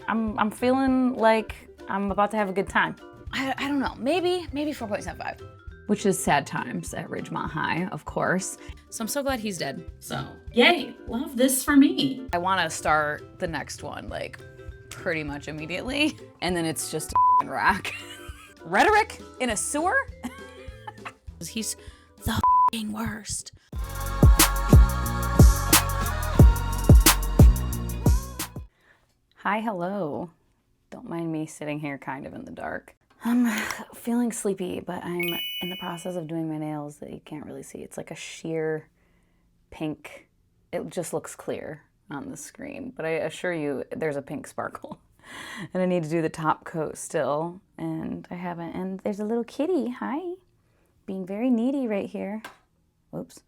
I'm feeling like I'm about to have a good time. I don't know, maybe 4.75. Which is sad times at Ridgemont High, of course. So I'm so glad he's dead. So yay, love this for me. I want to start the next one like pretty much immediately. And then it's just a rack. Rhetoric in a sewer? He's the worst. Hi, hello. Don't mind me sitting here kind of in the dark. I'm feeling sleepy, but I'm in the process of doing my nails that you can't really see. It's like a sheer pink. It just looks clear on the screen, but I assure you there's a pink sparkle. And I need to do the top coat still, and I haven't. And there's a little kitty, hi, being very needy right here. Whoops.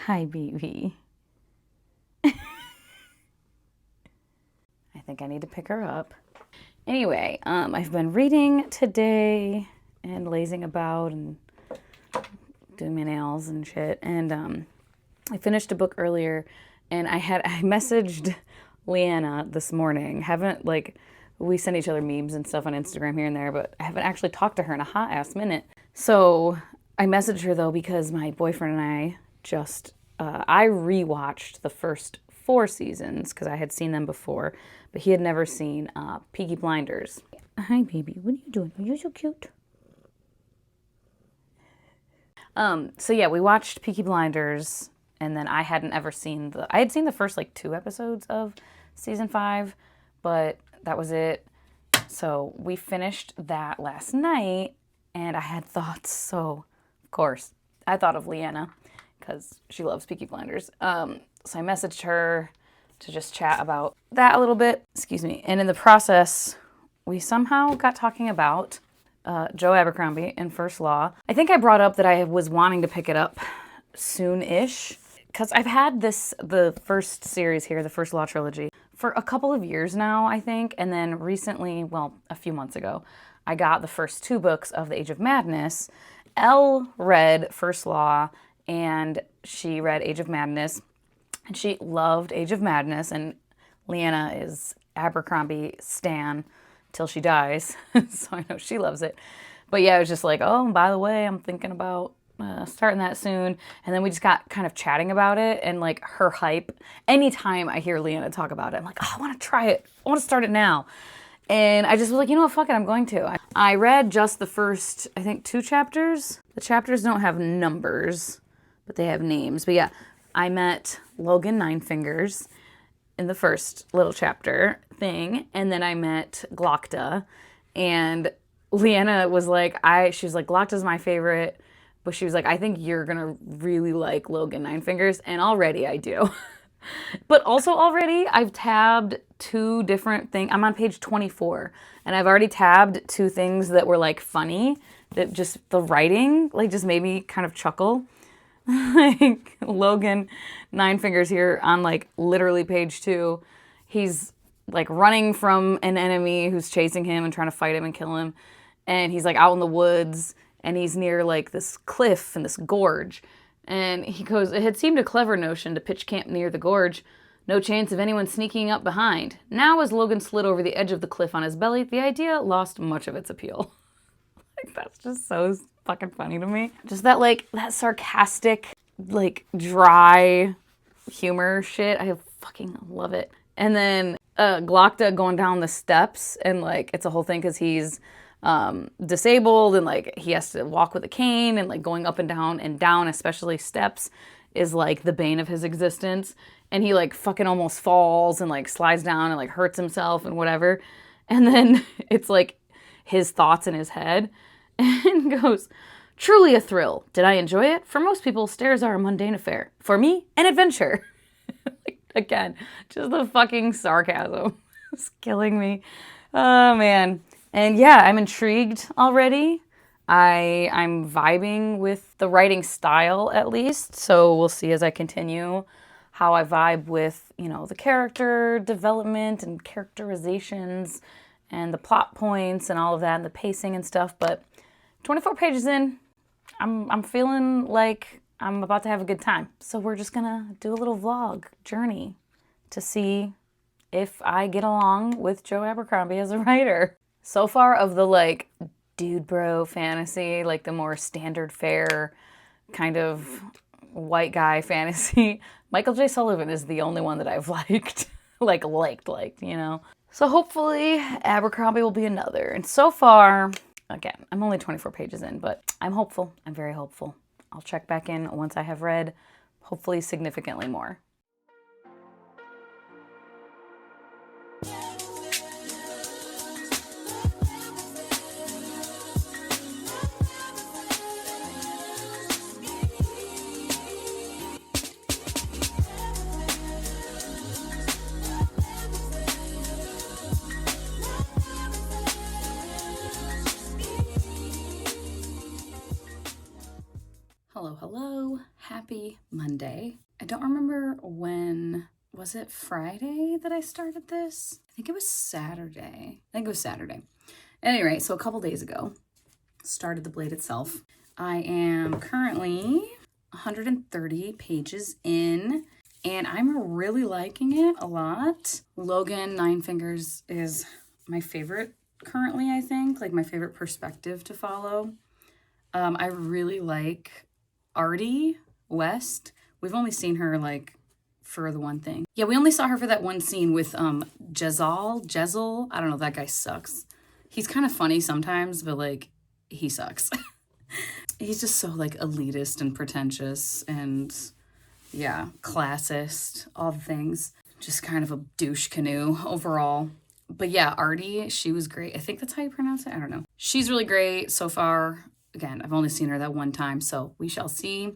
Hi, baby. I think I need to pick her up. Anyway, I've been reading today and lazing about and doing my nails and shit. And I finished a book earlier, and I messaged Leanna this morning. We send each other memes and stuff on Instagram here and there, but I haven't actually talked to her in a hot ass minute. So I messaged her though because my boyfriend and I just, I rewatched the first 4 seasons because I had seen them before, but he had never seen Peaky Blinders. Hi baby, what are you doing? Are you so cute? So yeah, we watched Peaky Blinders, and then I hadn't ever seen I had seen the first like 2 episodes of season 5, but that was it. So we finished that last night, and I had thoughts. So of course I thought of Leanna because she loves Peaky Blinders. So I messaged her to just chat about that a little bit. Excuse me. And in the process, we somehow got talking about Joe Abercrombie in First Law. I think I brought up that I was wanting to pick it up soon-ish because I've had the first series here, the First Law trilogy, for a couple of years now, I think. And then recently, well, a few months ago, I got the first 2 books of The Age of Madness. Elle read First Law, and she read Age of Madness. And she loved Age of Madness, and Leanna is Abercrombie stan till she dies, so I know she loves it. But yeah, I was just like, oh, by the way, I'm thinking about starting that soon. And then we just got kind of chatting about it, and like her hype. Anytime I hear Leanna talk about it, I'm like, oh, I want to try it. I want to start it now. And I just was like, you know what, fuck it, I'm going to. I read just the first, I think, 2 chapters. The chapters don't have numbers, but they have names. But yeah, I met Logan Ninefingers in the first little chapter thing, and then I met Glokta, and Leanna was like, she was like, Glokta's my favorite, but she was like, I think you're gonna really like Logan Ninefingers, and already I do. But also already I've tabbed 2 different things. I'm on page 24, and I've already tabbed 2 things that were like funny, that just the writing like just made me kind of chuckle. Like Logan Ninefingers here on like literally page 2, he's like running from an enemy who's chasing him and trying to fight him and kill him, and he's like out in the woods, and he's near like this cliff and this gorge, and he goes, it had seemed a clever notion to pitch camp near the gorge, no chance of anyone sneaking up behind. Now as Logan slid over the edge of the cliff on his belly, the idea lost much of its appeal. Like, that's just so fucking funny to me. Just that sarcastic, like dry humor shit. I fucking love it. And then Glokta going down the steps, and like it's a whole thing because he's disabled, and like he has to walk with a cane, and like going up and down, especially steps, is like the bane of his existence. And he like fucking almost falls and like slides down and like hurts himself and whatever. And then it's like his thoughts in his head, and goes, truly a thrill. Did I enjoy it? For most people, stairs are a mundane affair. For me, an adventure. Like, again, just the fucking sarcasm. It's killing me. Oh, man. And yeah, I'm intrigued already. I'm vibing with the writing style, at least. So we'll see as I continue how I vibe with, you know, the character development and characterizations and the plot points and all of that and the pacing and stuff. But 24 pages in, I'm feeling like I'm about to have a good time. So we're just gonna do a little vlog journey to see if I get along with Joe Abercrombie as a writer. So far of the like dude bro fantasy, like the more standard fare kind of white guy fantasy, Michael J. Sullivan is the only one that I've liked. liked, you know? So hopefully Abercrombie will be another. And so far, again, I'm only 24 pages in, but I'm hopeful. I'm very hopeful. I'll check back in once I have read, hopefully significantly more. Hello, happy Monday. I don't remember when, was it Friday that I started this? I think it was Saturday. At any rate, so a couple days ago, started the blade itself. I am currently 130 pages in, and I'm really liking it a lot. Logan Nine Fingers is my favorite currently, I think, like my favorite perspective to follow. I really like Artie West. We've only seen her like for the one thing. Yeah, we only saw her for that one scene with Jezel. I don't know, that guy sucks. He's kind of funny sometimes, but like he sucks. He's just so like elitist and pretentious and yeah, classist, all the things. Just kind of a douche canoe overall. But yeah, Artie, she was great. I think that's how you pronounce it. I don't know. She's really great so far. Again, I've only seen her that one time, so we shall see.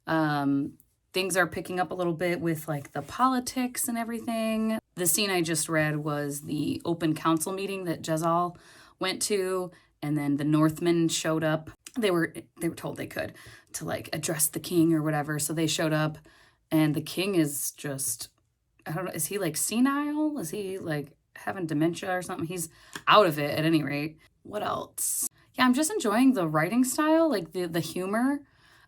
Things are picking up a little bit with like the politics and everything. The scene I just read was the open council meeting that Jezal went to, and then the Northmen showed up. They were told they could to like address the king or whatever, so they showed up, and the king is just, I don't know, is he like senile? Is he like having dementia or something? He's out of it at any rate. What else? Yeah, I'm just enjoying the writing style, like the humor.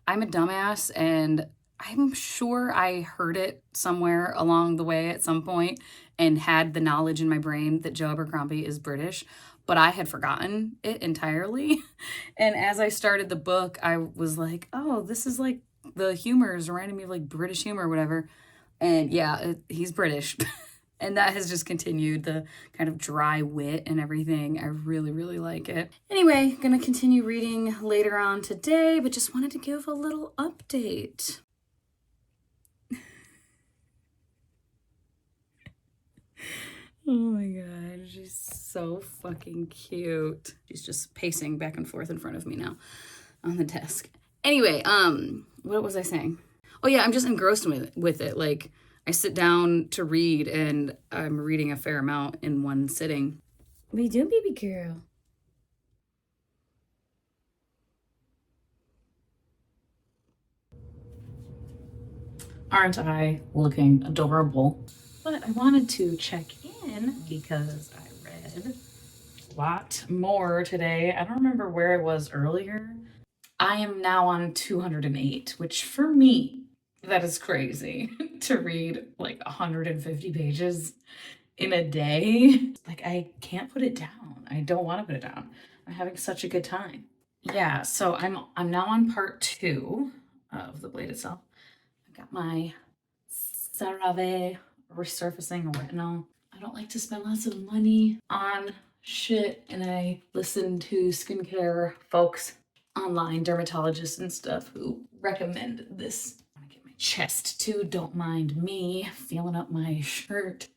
I'm a dumbass, and I'm sure I heard it somewhere along the way at some point and had the knowledge in my brain that Joe Abercrombie is British, but I had forgotten it entirely. And as I started the book, I was like, oh, this is like the humor is reminding me of like British humor or whatever. And yeah, he's British. And that has just continued, the kind of dry wit and everything. I really, really like it. Anyway, gonna continue reading later on today, but just wanted to give a little update. Oh my god, she's so fucking cute. She's just pacing back and forth in front of me now on the desk. Anyway, what was I saying? Oh yeah, I'm just engrossed with it. Like, I sit down to read, and I'm reading a fair amount in one sitting. What are you doing, baby girl? Aren't I looking adorable? But I wanted to check in because I read a lot more today. I don't remember where I was earlier. I am now on 208, which for me, that is crazy to read like 150 pages in a day. Like, I can't put it down. I don't want to put it down. I'm having such a good time. Yeah, so I'm now on part 2 of the blade itself. I've got my CeraVe resurfacing retinol. I don't like to spend lots of money on shit, and I listen to skincare folks online, dermatologists and stuff, who recommend this. I want to get my chest too, don't mind me feeling up my shirt.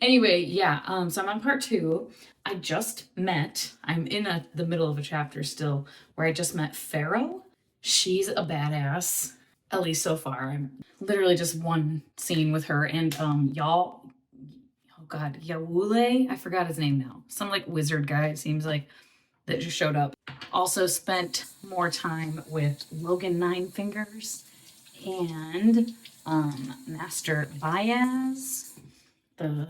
Anyway, yeah, so I'm on part 2. I'm in the middle of a chapter still where I just met Pharaoh. She's a badass, at least so far. I'm literally just one scene with her and Yawule, I forgot his name now. Some like wizard guy, it seems like, that just showed up. Also spent more time with Logan Nine Fingers and Master Baez, the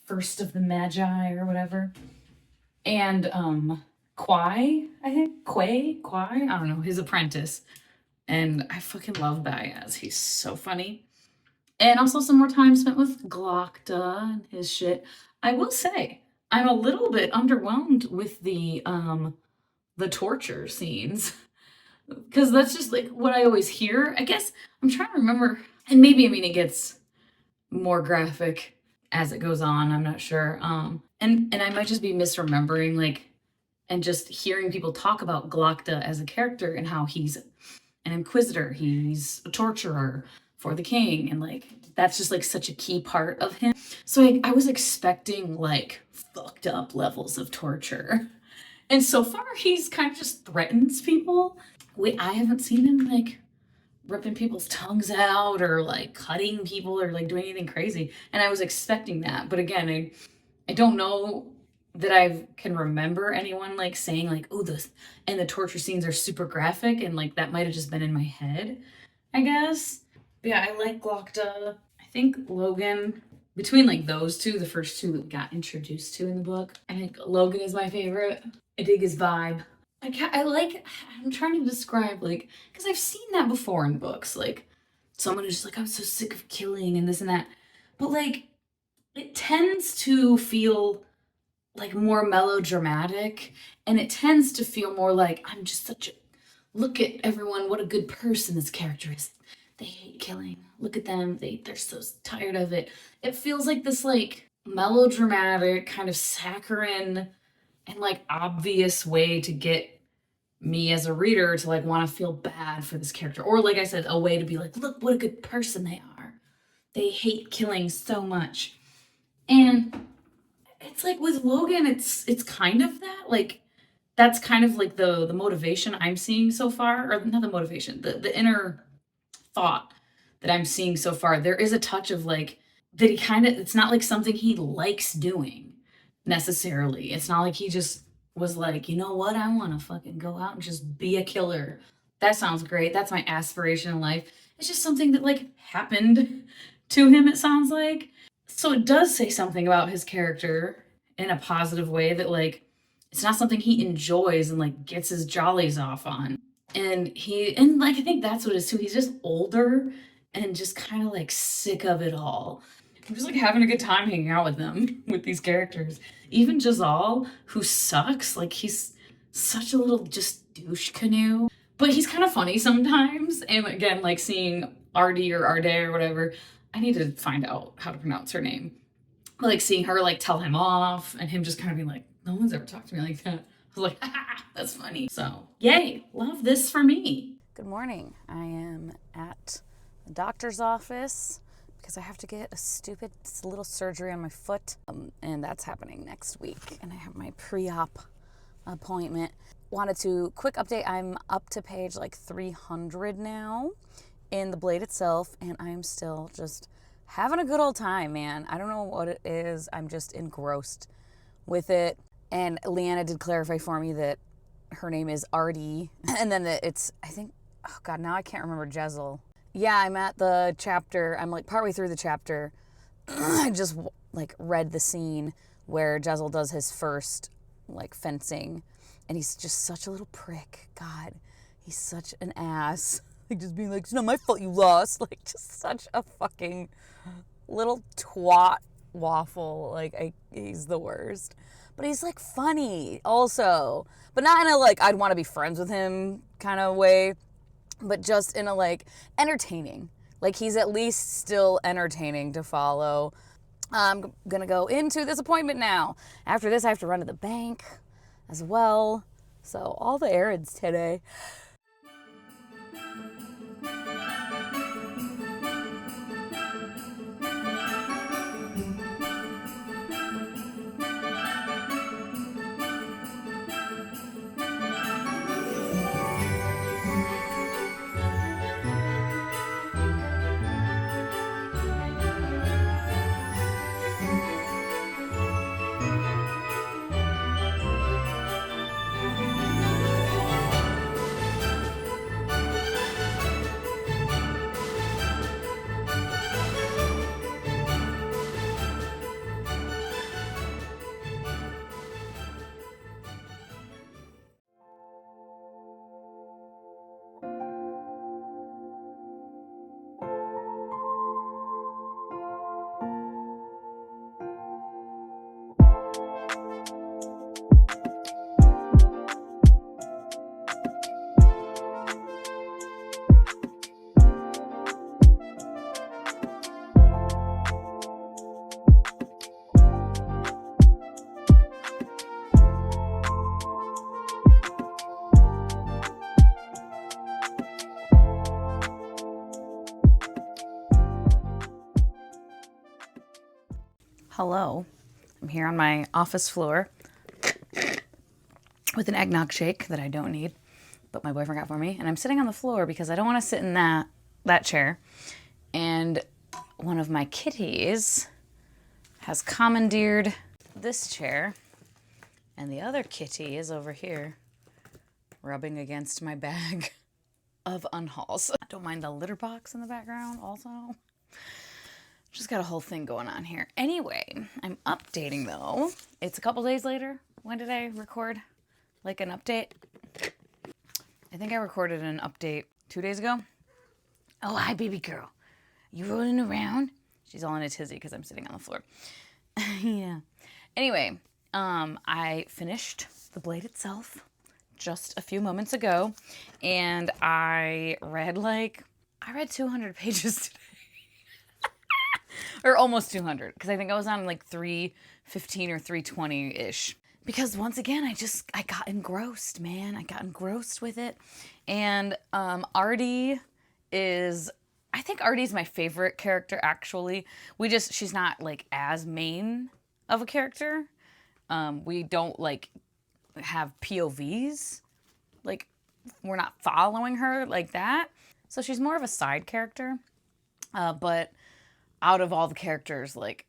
first of the Magi or whatever. And Kwai, I think. Kwai? I don't know, his apprentice. And I fucking love Baez. He's so funny. And also some more time spent with Glokta and his shit. I will say, I'm a little bit underwhelmed with the torture scenes. Because that's just like what I always hear. I guess I'm trying to remember. And maybe, I mean, it gets more graphic as it goes on. I'm not sure. And I might just be misremembering, like, and just hearing people talk about Glokta as a character and how he's an inquisitor, he's a torturer for the king, and like that's just like such a key part of him. So I was expecting like fucked up levels of torture, and so far he's kind of just threatens people. I haven't seen him like ripping people's tongues out or like cutting people or like doing anything crazy, and I was expecting that. But again, I don't know that I can remember anyone like saying like, oh, this and the torture scenes are super graphic, and like that might have just been in my head, I guess. But yeah, I like Glokta. I think Logan, between like those two, the first two we got introduced to in the book, I think Logan is my favorite. I dig his vibe. I'm trying to describe like, because I've seen that before in books, like someone who's just like, I'm so sick of killing and this and that. But like, it tends to feel like more melodramatic, and it tends to feel more like I'm just such a look at everyone, what a good person this character is. They hate killing. Look at them. They're so tired of it. It feels like this like melodramatic kind of saccharine and like obvious way to get me as a reader to like want to feel bad for this character, or like I said, a way to be like, look what a good person they are. They hate killing so much. And it's like with Logan, it's kind of that, like that's kind of like the motivation I'm seeing so far, or not the motivation, the inner thought that I'm seeing so far. There is a touch of like that he kind of, it's not like something he likes doing necessarily. It's not like he just was like, you know what, I want to fucking go out and just be a killer. That sounds great. That's my aspiration in life. It's just something that like happened to him, it sounds like. So it does say something about his character in a positive way, that like it's not something he enjoys and like gets his jollies off on. And like I think that's what it is too. He's just older and just kind of like sick of it all. I'm just like having a good time hanging out with them, with these characters. Even Jazal, who sucks, like he's such a little just douche canoe. But he's kind of funny sometimes. And again, like seeing Artie or Arde or whatever, I need to find out how to pronounce her name. Like seeing her like tell him off and him just kind of being like, no one's ever talked to me like that. I was like, that's funny. So yay, love this for me. Good morning. I am at the doctor's office because I have to get a stupid little surgery on my foot. And that's happening next week. And I have my pre-op appointment. Wanted to, quick update, I'm up to page like 300 now in the blade itself, and I'm still just having a good old time, man. I don't know what it is. I'm just engrossed with it. And Leanna did clarify for me that her name is Artie. And then it's, I think, oh God, now I can't remember Jezel. Yeah, I'm at the chapter. I'm like partway through the chapter. I just like read the scene where Jezel does his first like fencing. And he's just such a little prick. God, he's such an ass. Like just being like, it's not my fault you lost. Like just such a fucking little twat waffle. Like he's the worst. But he's like funny also. But not in a like I'd want to be friends with him kind of way. But just in a like entertaining. Like he's at least still entertaining to follow. I'm gonna go into this appointment now. After this I have to run to the bank as well. So all the errands today. Hello. I'm here on my office floor with an eggnog shake that I don't need, but my boyfriend got for me. And I'm sitting on the floor because I don't want to sit in that chair. And one of my kitties has commandeered this chair. And the other kitty is over here rubbing against my bag of unhauls. I don't mind the litter box in the background also. Just got a whole thing going on here. Anyway, I'm updating though. It's a couple days later. When did I record like an update? I think I recorded an update 2 days ago. Oh, hi baby girl. You rolling around? She's all in a tizzy because I'm sitting on the floor. Yeah. Anyway, I finished the blade itself just a few moments ago, and I read 200 pages today. Or almost 200, because I think I was on like 315 or 320-ish. Because once again, I got engrossed, man. I got engrossed with it. And Artie is, I think Artie's my favorite character, actually. She's not like as main of a character. We don't like have POVs. Like, we're not following her like that. So she's more of a side character. But out of all the characters, like,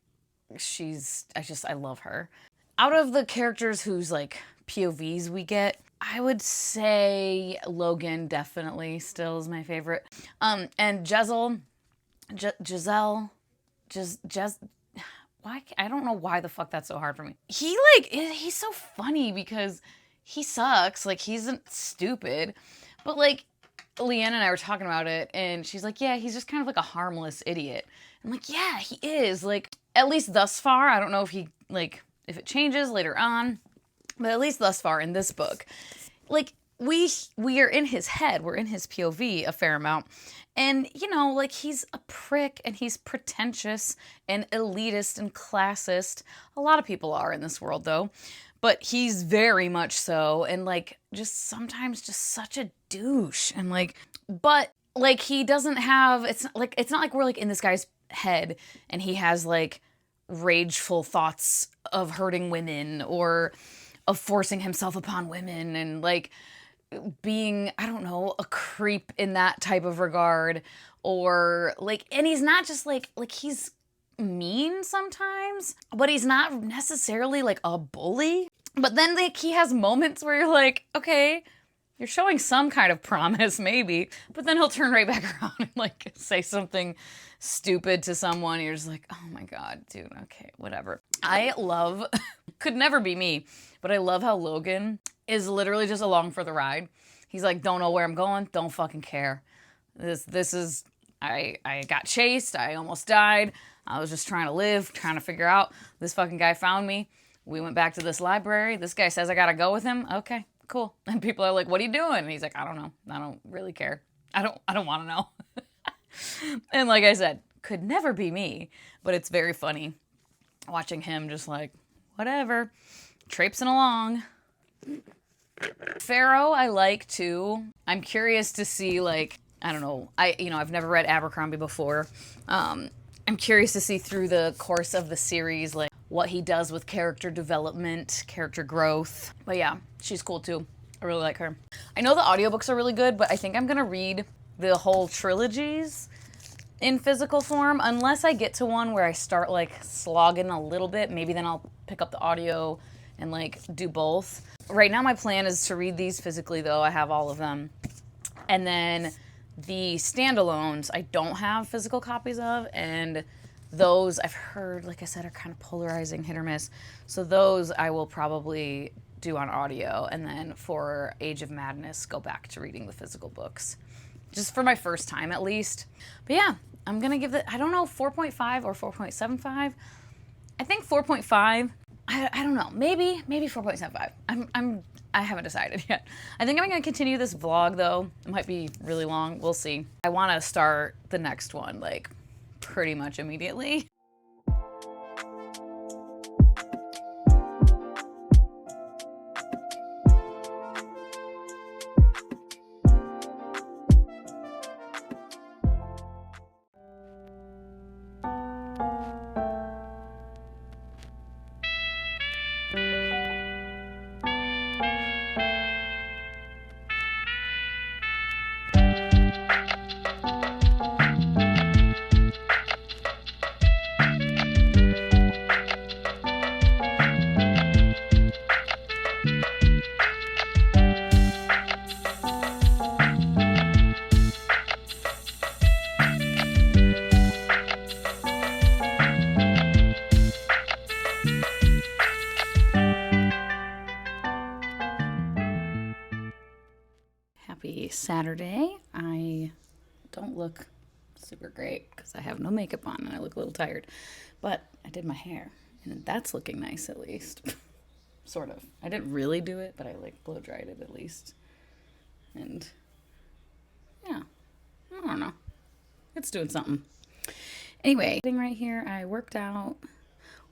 I love her. Out of the characters whose, like, POVs we get, I would say Logan definitely still is my favorite. And Giselle, why, I don't know why the fuck that's so hard for me. He's so funny because he sucks. Like, he's stupid. But, like, Leanne and I were talking about it, and she's like, yeah, he's just kind of like a harmless idiot. I'm like, yeah, he is. Like, at least thus far, I don't know if if it changes later on, but at least thus far in this book, like, we are in his head. We're in his POV a fair amount. And, you know, like, he's a prick, and he's pretentious and elitist and classist. A lot of people are in this world, though. But he's very much so, and, like, just sometimes just such a douche. And, like, but, like, he doesn't have, it's not like we're, like, in this guy's head, and he has, like, rageful thoughts of hurting women, or of forcing himself upon women, and, like, being, I don't know, a creep in that type of regard, or, like, and he's not just, like, he's mean sometimes, but he's not necessarily like a bully. But then, like, he has moments where you're like, okay, you're showing some kind of promise maybe, but then he'll turn right back around and, like, say something stupid to someone. You're just like, oh my god, dude, okay, whatever. I love, could never be me, but I love how Logan is literally just along for the ride. He's like, don't know where I'm going, don't fucking care. This is, I got chased, I almost died. I was just trying to live, trying to figure out. This fucking guy found me. We went back to this library. This guy says I gotta go with him. Okay, cool. And people are like, what are you doing? And he's like, I don't know. I don't really care. I don't want to know. And like I said, could never be me. But it's very funny watching him just like, whatever, traipsing along. Pharaoh I like too. I'm curious to see, like, I don't know. I've never read Abercrombie before. I'm curious to see through the course of the series, like, what he does with character development, character growth. But yeah, she's cool too. I really like her. I know the audiobooks are really good, but I think I'm gonna read the whole trilogies in physical form, unless I get to one where I start, like, slogging a little bit. Maybe then I'll pick up the audio and, like, do both. Right now my plan is to read these physically, though. I have all of them. And then the standalones I don't have physical copies of, and those I've heard, like I said, are kind of polarizing, hit or miss. So those I will probably do on audio, and then for Age of Madness, go back to reading the physical books. Just for my first time, at least. But yeah, I'm gonna give it, I don't know, 4.5 or 4.75. I think 4.5. I don't know. Maybe 4.75. I haven't decided yet. I think I'm gonna continue this vlog though. It might be really long. We'll see. I want to start the next one, like, pretty much immediately. Saturday. I don't look super great because I have no makeup on and I look a little tired. But I did my hair and that's looking nice at least. Sort of. I didn't really do it, but I like blow dried it at least. And yeah, I don't know. It's doing something. Anyway, sitting right here, I worked out,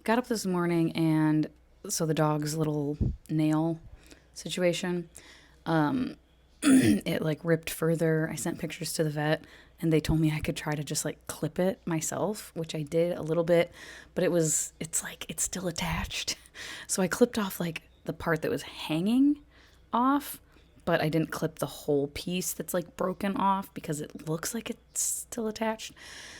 got up this morning, and so the dog's little nail situation, it like ripped further. I sent pictures to the vet and they told me I could try to just like clip it myself, which I did a little bit, but it's still attached. So I clipped off like the part that was hanging off, but I didn't clip the whole piece that's like broken off because it looks like it's still attached.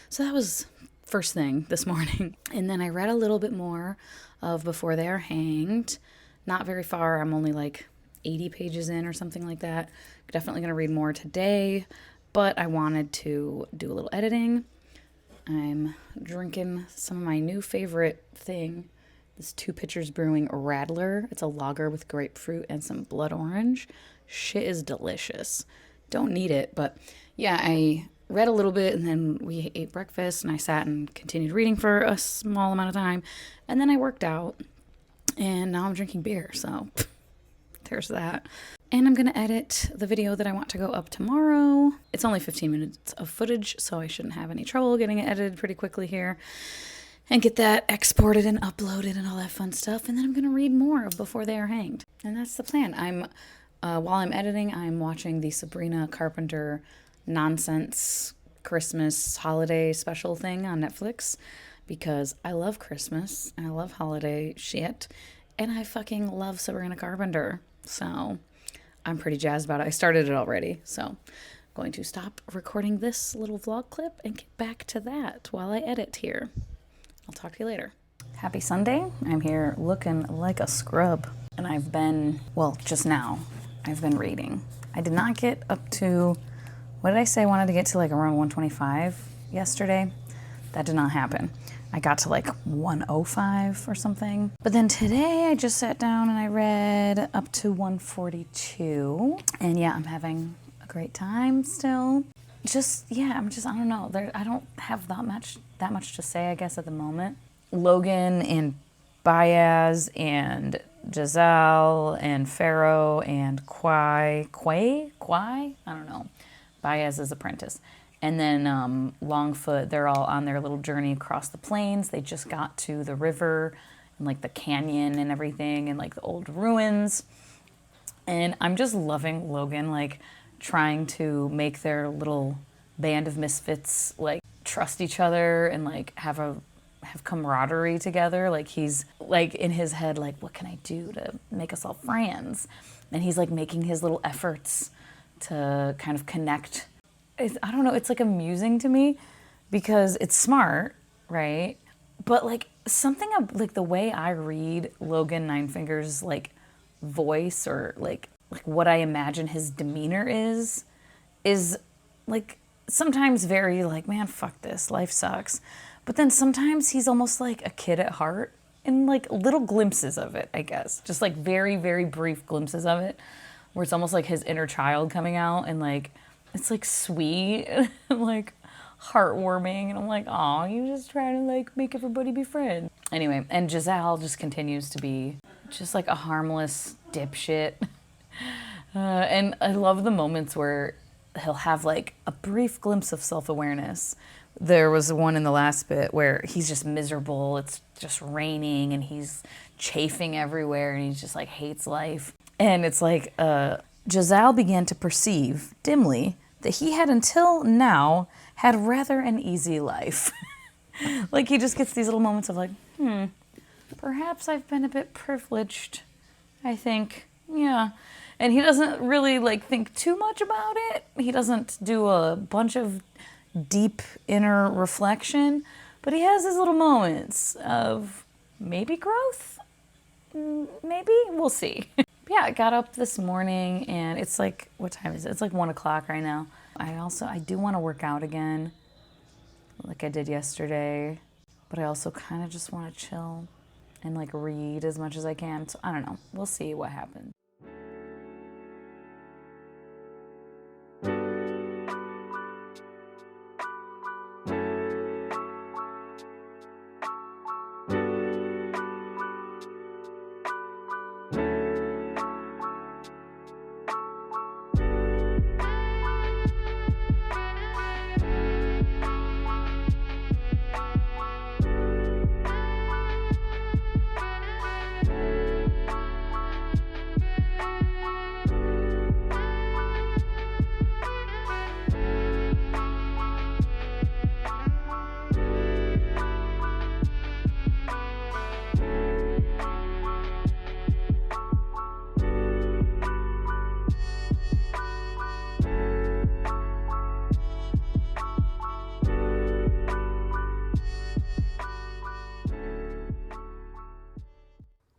So that was first thing this morning. And then I read a little bit more of Before They Are Hanged. Not very far. I'm only like 80 pages in or something like that. Definitely going to read more today, but I wanted to do a little editing. I'm drinking some of my new favorite thing, this 2 Pitchers Brewing Rattler. It's a lager with grapefruit and some blood orange. Shit is delicious. Don't need it, but yeah, I read a little bit and then we ate breakfast and I sat and continued reading for a small amount of time. And then I worked out and now I'm drinking beer. So there's that. And I'm going to edit the video that I want to go up tomorrow. It's only 15 minutes of footage, so I shouldn't have any trouble getting it edited pretty quickly here. And get that exported and uploaded and all that fun stuff. And then I'm going to read more of Before They Are Hanged. And that's the plan. While I'm editing, I'm watching the Sabrina Carpenter nonsense Christmas holiday special thing on Netflix because I love Christmas and I love holiday shit and I fucking love Sabrina Carpenter. So I'm pretty jazzed about it. I started it already, so I'm going to stop recording this little vlog clip and get back to that while I edit here. I'll talk to you later. Happy Sunday. I'm here looking like a scrub and I've been, well, just now I've been reading. I did not get up to, what did I say I wanted to get to like around 125 yesterday? That did not happen. I got to like 105 or something. But then today I just sat down and I read up to 142. And yeah, I'm having a great time still. I don't know. I don't have that much to say, I guess, at the moment. Logan and Baez and Giselle and Pharaoh and Quai, I don't know. Baez's apprentice. And then Longfoot, they're all on their little journey across the plains. They just got to the river and like the canyon and everything and like the old ruins. And I'm just loving Logan, like trying to make their little band of misfits like trust each other and like have camaraderie together. Like he's like in his head, like, what can I do to make us all friends? And he's like making his little efforts to kind of connect. I don't know, it's like amusing to me because it's smart, right? But like something of like the way I read Logan Ninefingers' like voice or like what I imagine his demeanor is like sometimes very like, man, fuck this, life sucks. But then sometimes he's almost like a kid at heart in like little glimpses of it, I guess. Just like very, very brief glimpses of it where it's almost like his inner child coming out and like, it's like sweet and like heartwarming. And I'm like, oh, you just try to like make everybody be friends. Anyway, and Giselle just continues to be just like a harmless dipshit. And I love the moments where he'll have like a brief glimpse of self-awareness. There was one in the last bit where he's just miserable. It's just raining and he's chafing everywhere and he just like hates life. And it's like, Giselle began to perceive dimly that he had until now had rather an easy life. Like he just gets these little moments of like, perhaps I've been a bit privileged, I think. Yeah. And he doesn't really like think too much about it. He doesn't do a bunch of deep inner reflection, but he has his little moments of maybe growth. Maybe, we'll see. Yeah, I got up this morning and it's like, what time is it? It's like 1 o'clock right now. I do want to work out again like I did yesterday, but I also kind of just want to chill and like read as much as I can. So I don't know. We'll see what happens.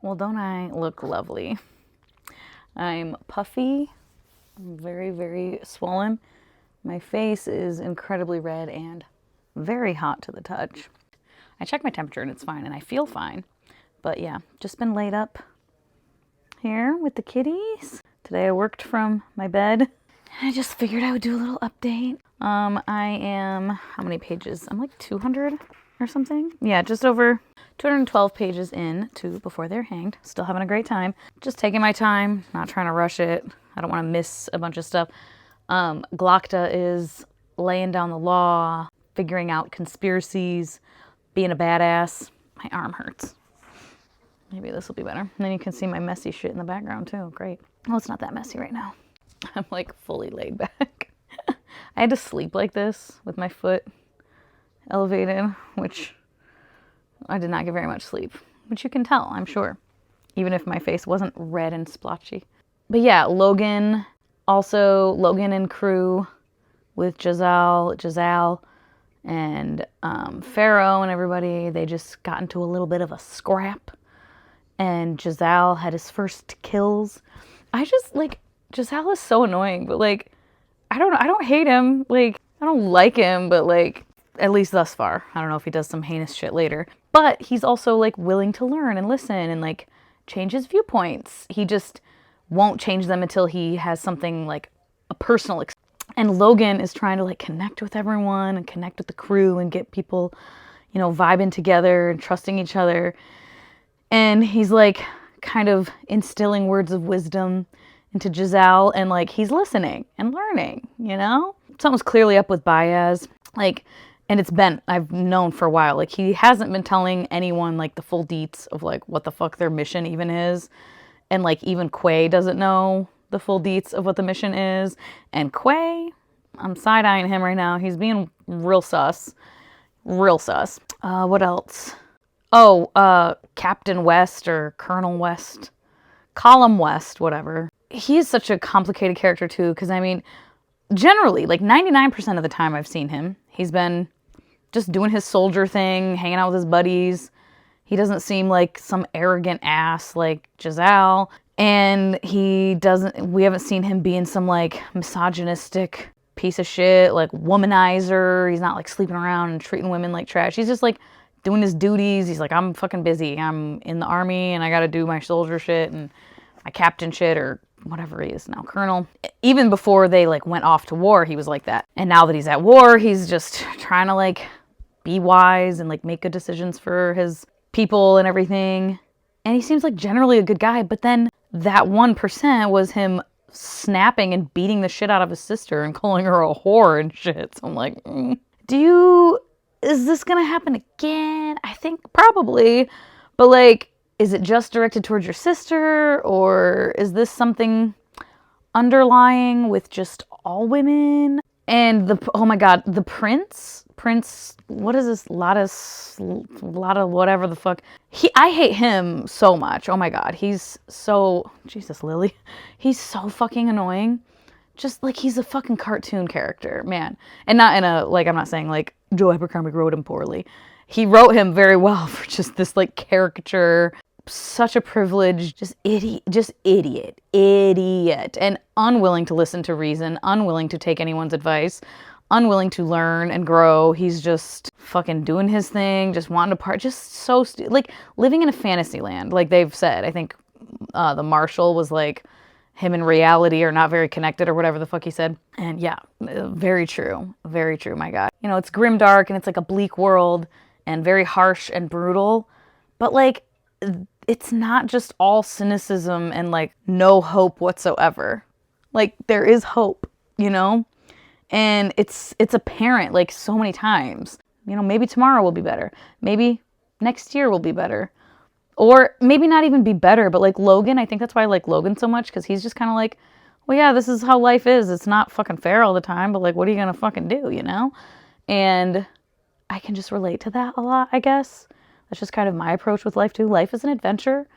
Well, don't I look lovely? I'm puffy, I'm very, very swollen. My face is incredibly red and very hot to the touch. I checked my temperature and it's fine, and I feel fine. But yeah, just been laid up here with the kitties. Today I worked from my bed. I just figured I would do a little update. I am, how many pages? I'm like 200 or something. Yeah, just over 212 pages in to Before They're Hanged. Still having a great time. Just taking my time, not trying to rush it. I don't want to miss a bunch of stuff. Glocta is laying down the law, figuring out conspiracies, being a badass. My arm hurts. Maybe this will be better. And then you can see my messy shit in the background too. Great. Well, it's not that messy right now. I'm like fully laid back. I had to sleep like this with my foot elevated, which I did not get very much sleep, which you can tell, I'm sure, even if my face wasn't red and splotchy. But yeah, Logan and crew with Giselle and Pharaoh and everybody, they just got into a little bit of a scrap. And Giselle had his first kills. I just, like, Giselle is so annoying, but, like, I don't hate him. Like, I don't like him, but, like, at least thus far. I don't know if he does some heinous shit later. But he's also, like, willing to learn and listen and, like, change his viewpoints. He just won't change them until he has something, like, a personal experience. And Logan is trying to, like, connect with everyone and connect with the crew and get people, you know, vibing together and trusting each other. And he's, like, kind of instilling words of wisdom into Giselle, and, like, he's listening and learning, you know? Something's clearly up with Baez, like, and I've known for a while, like, he hasn't been telling anyone, like, the full deets of, like, what the fuck their mission even is, and, like, even Quay doesn't know the full deets of what the mission is, and Quay, I'm side-eyeing him right now, he's being real sus. What else? Oh, Captain West or Colonel West, Column West, whatever. He is such a complicated character too, because I mean, generally, like 99% of the time I've seen him, he's been just doing his soldier thing, hanging out with his buddies. He doesn't seem like some arrogant ass like Giselle, and we haven't seen him being some like misogynistic piece of shit, like womanizer. He's not like sleeping around and treating women like trash. He's just like doing his duties. He's like, I'm fucking busy. I'm in the army and I gotta do my soldier shit and my captain shit, or whatever he is now, colonel. Even before they like went off to war, he was like that. And now that he's at war, he's just trying to like be wise and like make good decisions for his people and everything. And he seems like generally a good guy, but then that 1% was him snapping and beating the shit out of his sister and calling her a whore and shit. So I'm like, is this gonna happen again? I think probably, but like, is it just directed towards your sister, or is this something underlying with just all women? And oh my god, the prince, what is this, Lotta, whatever the fuck. I hate him so much. Oh my god, he's so, Jesus, Lillie, he's so fucking annoying. Just like, he's a fucking cartoon character, man. And not in a, like, I'm not saying like Joe Abercrombie wrote him poorly. He wrote him very well for just this like caricature, such a privileged, just idiot, and unwilling to listen to reason, unwilling to take anyone's advice, unwilling to learn and grow. He's just fucking doing his thing, just wanting to just so like living in a fantasy land, like they've said. I think the Marshal was like, him and reality are not very connected, or whatever the fuck he said. And yeah, very true, my guy. You know, it's grimdark and it's like a bleak world and very harsh and brutal, but like, it's not just all cynicism and like no hope whatsoever. Like, there is hope, you know? And it's apparent like so many times. You know, maybe tomorrow will be better. Maybe next year will be better. Or maybe not even be better, but like Logan, I think that's why I like Logan so much, because he's just kind of like, well, yeah, this is how life is. It's not fucking fair all the time, but like, what are you gonna fucking do, you know? And I can just relate to that a lot, I guess. That's just kind of my approach with life too. Life is an adventure,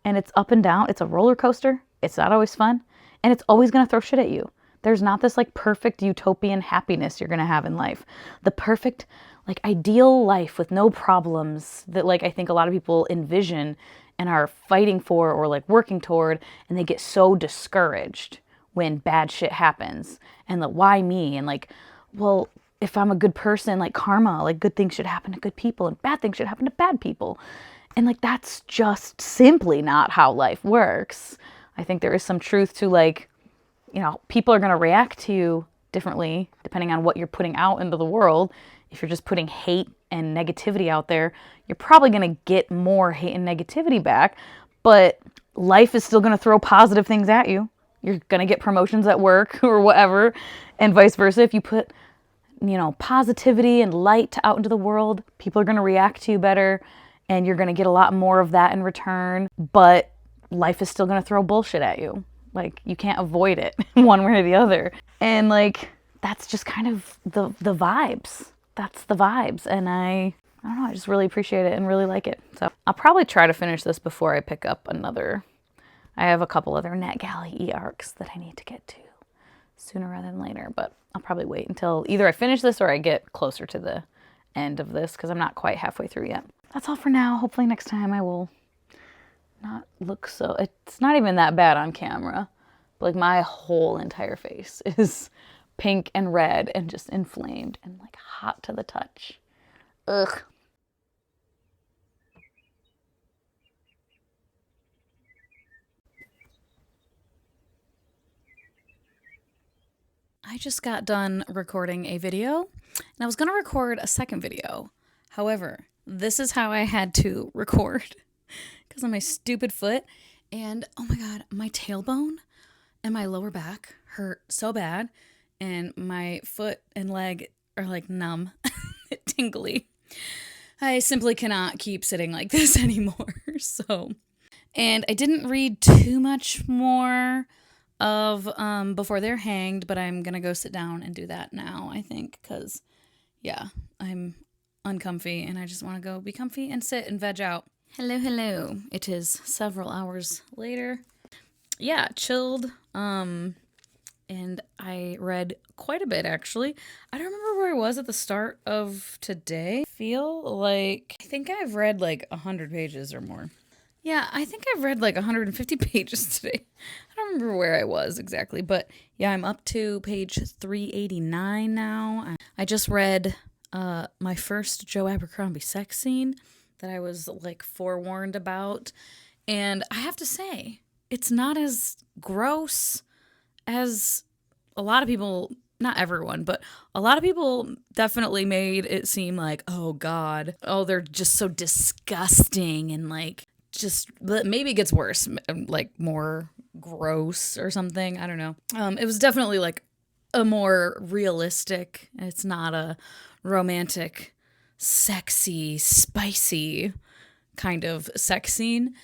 and it's up and down. It's a roller coaster. It's not always fun, and it's always gonna throw shit at you. There's not this like perfect utopian happiness you're gonna have in life. The perfect, like, ideal life with no problems that like I think a lot of people envision and are fighting for or like working toward, and they get so discouraged when bad shit happens, and the why me, and like, well, if I'm a good person, like karma, like good things should happen to good people and bad things should happen to bad people. And like, that's just simply not how life works. I think there is some truth to like, you know, people are going to react to you differently depending on what you're putting out into the world. If you're just putting hate and negativity out there, you're probably going to get more hate and negativity back, but life is still going to throw positive things at you. You're going to get promotions at work or whatever, and vice versa. If you put, you know, positivity and light out into the world, people are going to react to you better, and you're going to get a lot more of that in return, but life is still going to throw bullshit at you. Like, you can't avoid it one way or the other. And like, that's just kind of the vibes. That's the vibes. And I don't know, I just really appreciate it and really like it. So I'll probably try to finish this before I pick up another. I have a couple other NetGalley e-arcs that I need to get to sooner rather than later, but I'll probably wait until either I finish this or I get closer to the end of this, because I'm not quite halfway through yet. That's all for now. Hopefully next time I will not look so, it's not even that bad on camera, but like my whole entire face is pink and red and just inflamed and like hot to the touch. Ugh. I just got done recording a video, and I was going to record a second video. However, this is how I had to record because of my stupid foot. And oh my God, my tailbone and my lower back hurt so bad, and my foot and leg are like numb, tingly. I simply cannot keep sitting like this anymore. So, and I didn't read too much more of Before They're Hanged, but I'm gonna go sit down and do that now, I think, because yeah, I'm uncomfy and I just want to go be comfy and sit and veg out. Hello. It is several hours later. Yeah, chilled. And I read quite a bit, actually. I don't remember where I was at the start of today. I think I've read like 100 pages or more. Yeah, I think I've read like 150 pages today. I don't remember where I was exactly, but yeah, I'm up to page 389 now. I just read my first Joe Abercrombie sex scene that I was like forewarned about, and I have to say, it's not as gross as a lot of people, not everyone, but a lot of people definitely made it seem like, oh God, oh, they're just so disgusting, and like, just maybe it gets worse, like more gross or something. I don't know. It was definitely like a more realistic, it's not a romantic, sexy, spicy kind of sex scene,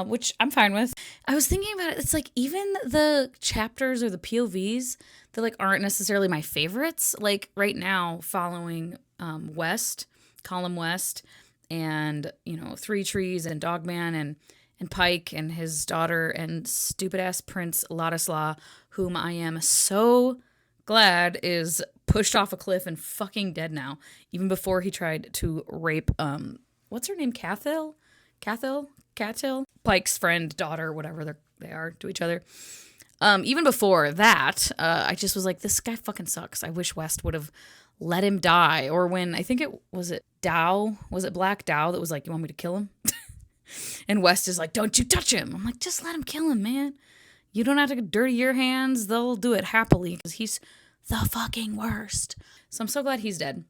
which I'm fine with. I was thinking about it. It's like even the chapters or the POVs that like aren't necessarily my favorites. Like right now, following Column West, and you know, Three Trees and Dogman and Pike and his daughter and stupid ass Prince Ladislaw, whom I am so glad is pushed off a cliff and fucking dead now. Even before he tried to rape what's her name, Cathil, Pike's friend, daughter, whatever they are to each other. Even before that, I just was like, this guy fucking sucks. I wish West would have let him die. Or when, I think was it Black Dow that was like, you want me to kill him? And West is like, don't you touch him. I'm like, just let him kill him, man. You don't have to dirty your hands. They'll do it happily because he's the fucking worst. So I'm so glad he's dead.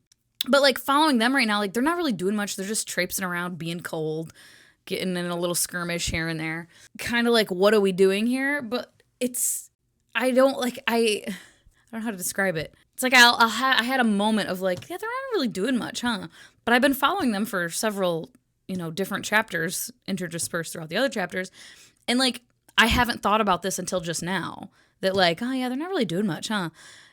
But like following them right now, like they're not really doing much. They're just traipsing around, being cold, getting in a little skirmish here and there. Kind of like, what are we doing here? But I don't know how to describe it. It's like I had a moment of like, yeah, they're not really doing much, huh? But I've been following them for several, different chapters interspersed throughout the other chapters. And like, I haven't thought about this until just now that like, oh yeah, they're not really doing much, huh?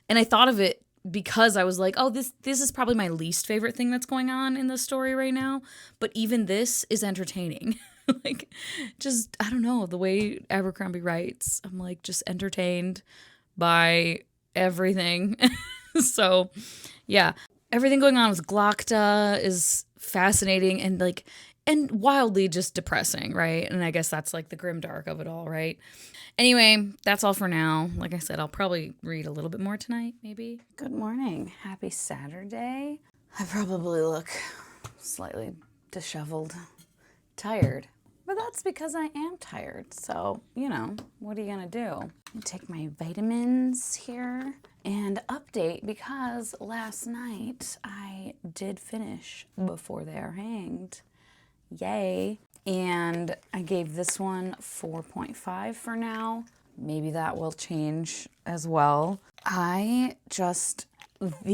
And I thought of it because I was like, oh, this is probably my least favorite thing that's going on in the story right now. But even this is entertaining. Like, just, I don't know, the way Abercrombie writes, I'm like just entertained by everything. So yeah, everything going on with Glokta is fascinating, and like and wildly just depressing, right? And I guess that's like the grimdark of it all, right? Anyway, that's all for now. Like I said, I'll probably read a little bit more tonight, maybe. Good morning. Happy Saturday. I probably look slightly disheveled, tired. But that's because I am tired. So, you know, what are you gonna do? Take my vitamins here and update because last night I did finish Before They Are Hanged. Yay. And I gave this one 4.5 for now. Maybe that will change as well. The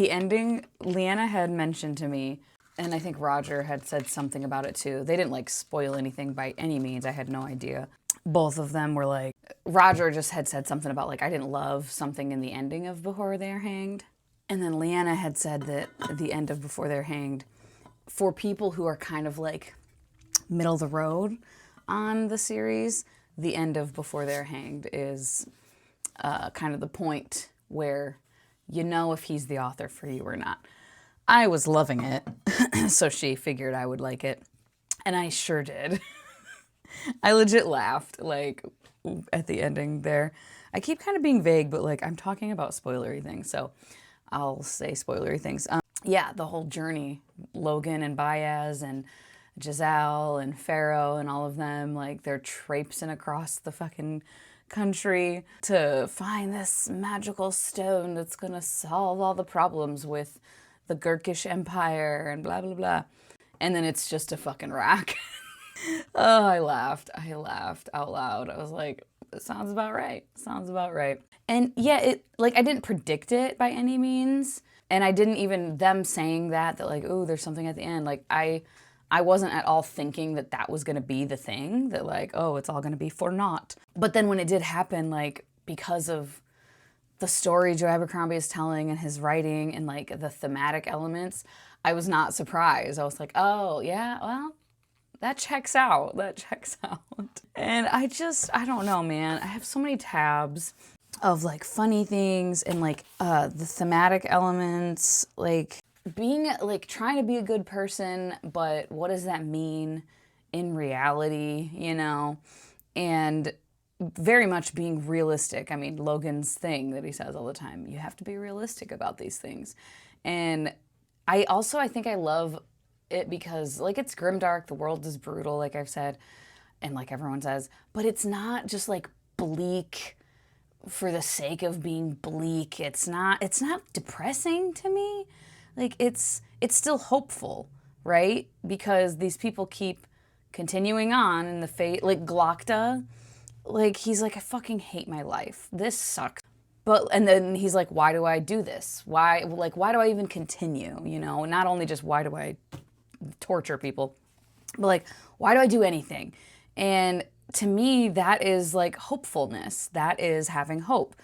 ending, Leanna had mentioned to me, and I think Roger had said something about it too. They didn't like spoil anything by any means. I had no idea. Both of them were like, Roger just had said something about like, I didn't love something in the ending of Before They're Hanged. And then Leanna had said that the end of Before They're Hanged, for people who are kind of like middle of the road on the series, the end of Before They're Hanged is kind of the point where you know if he's the author for you or not. I was loving it, so she figured I would like it, and I sure did. I legit laughed, like, at the ending there. I keep kind of being vague, but, like, I'm talking about spoilery things, so I'll say spoilery things. Yeah, the whole journey, Logan and Baez and Giselle and Pharaoh and all of them, like, they're traipsing across the fucking country to find this magical stone that's gonna solve all the problems with the Gurkish Empire and blah, blah, blah. And then it's just a fucking rock. Oh, I laughed out loud. I was like, it sounds about right. Sounds about right. And yeah, I didn't predict it by any means. And I didn't even, them saying that like, oh, there's something at the end. Like, I wasn't at all thinking that was going to be the thing, that like, oh, it's all going to be for naught. But then when it did happen, like, because of the story Joe Abercrombie is telling and his writing and like the thematic elements, I was not surprised. I was like, oh, yeah, well, that checks out. And I don't know, man. I have so many tabs of like funny things and like the thematic elements, like being like trying to be a good person, but what does that mean in reality, you know? And very much being realistic. I mean, Logan's thing that he says all the time, you have to be realistic about these things. And I think I love it because like it's grimdark, the world is brutal, like I've said, and like everyone says, but it's not just like bleak for the sake of being bleak. It's not depressing to me. Like it's still hopeful, right? Because these people keep continuing on in the fate, like Glokta, like he's like, I fucking hate my life. This sucks. And then he's like, why do I do this? Why do I even continue? You know, not only just why do I torture people, but like, why do I do anything? And to me, that is like hopefulness. That is having hope.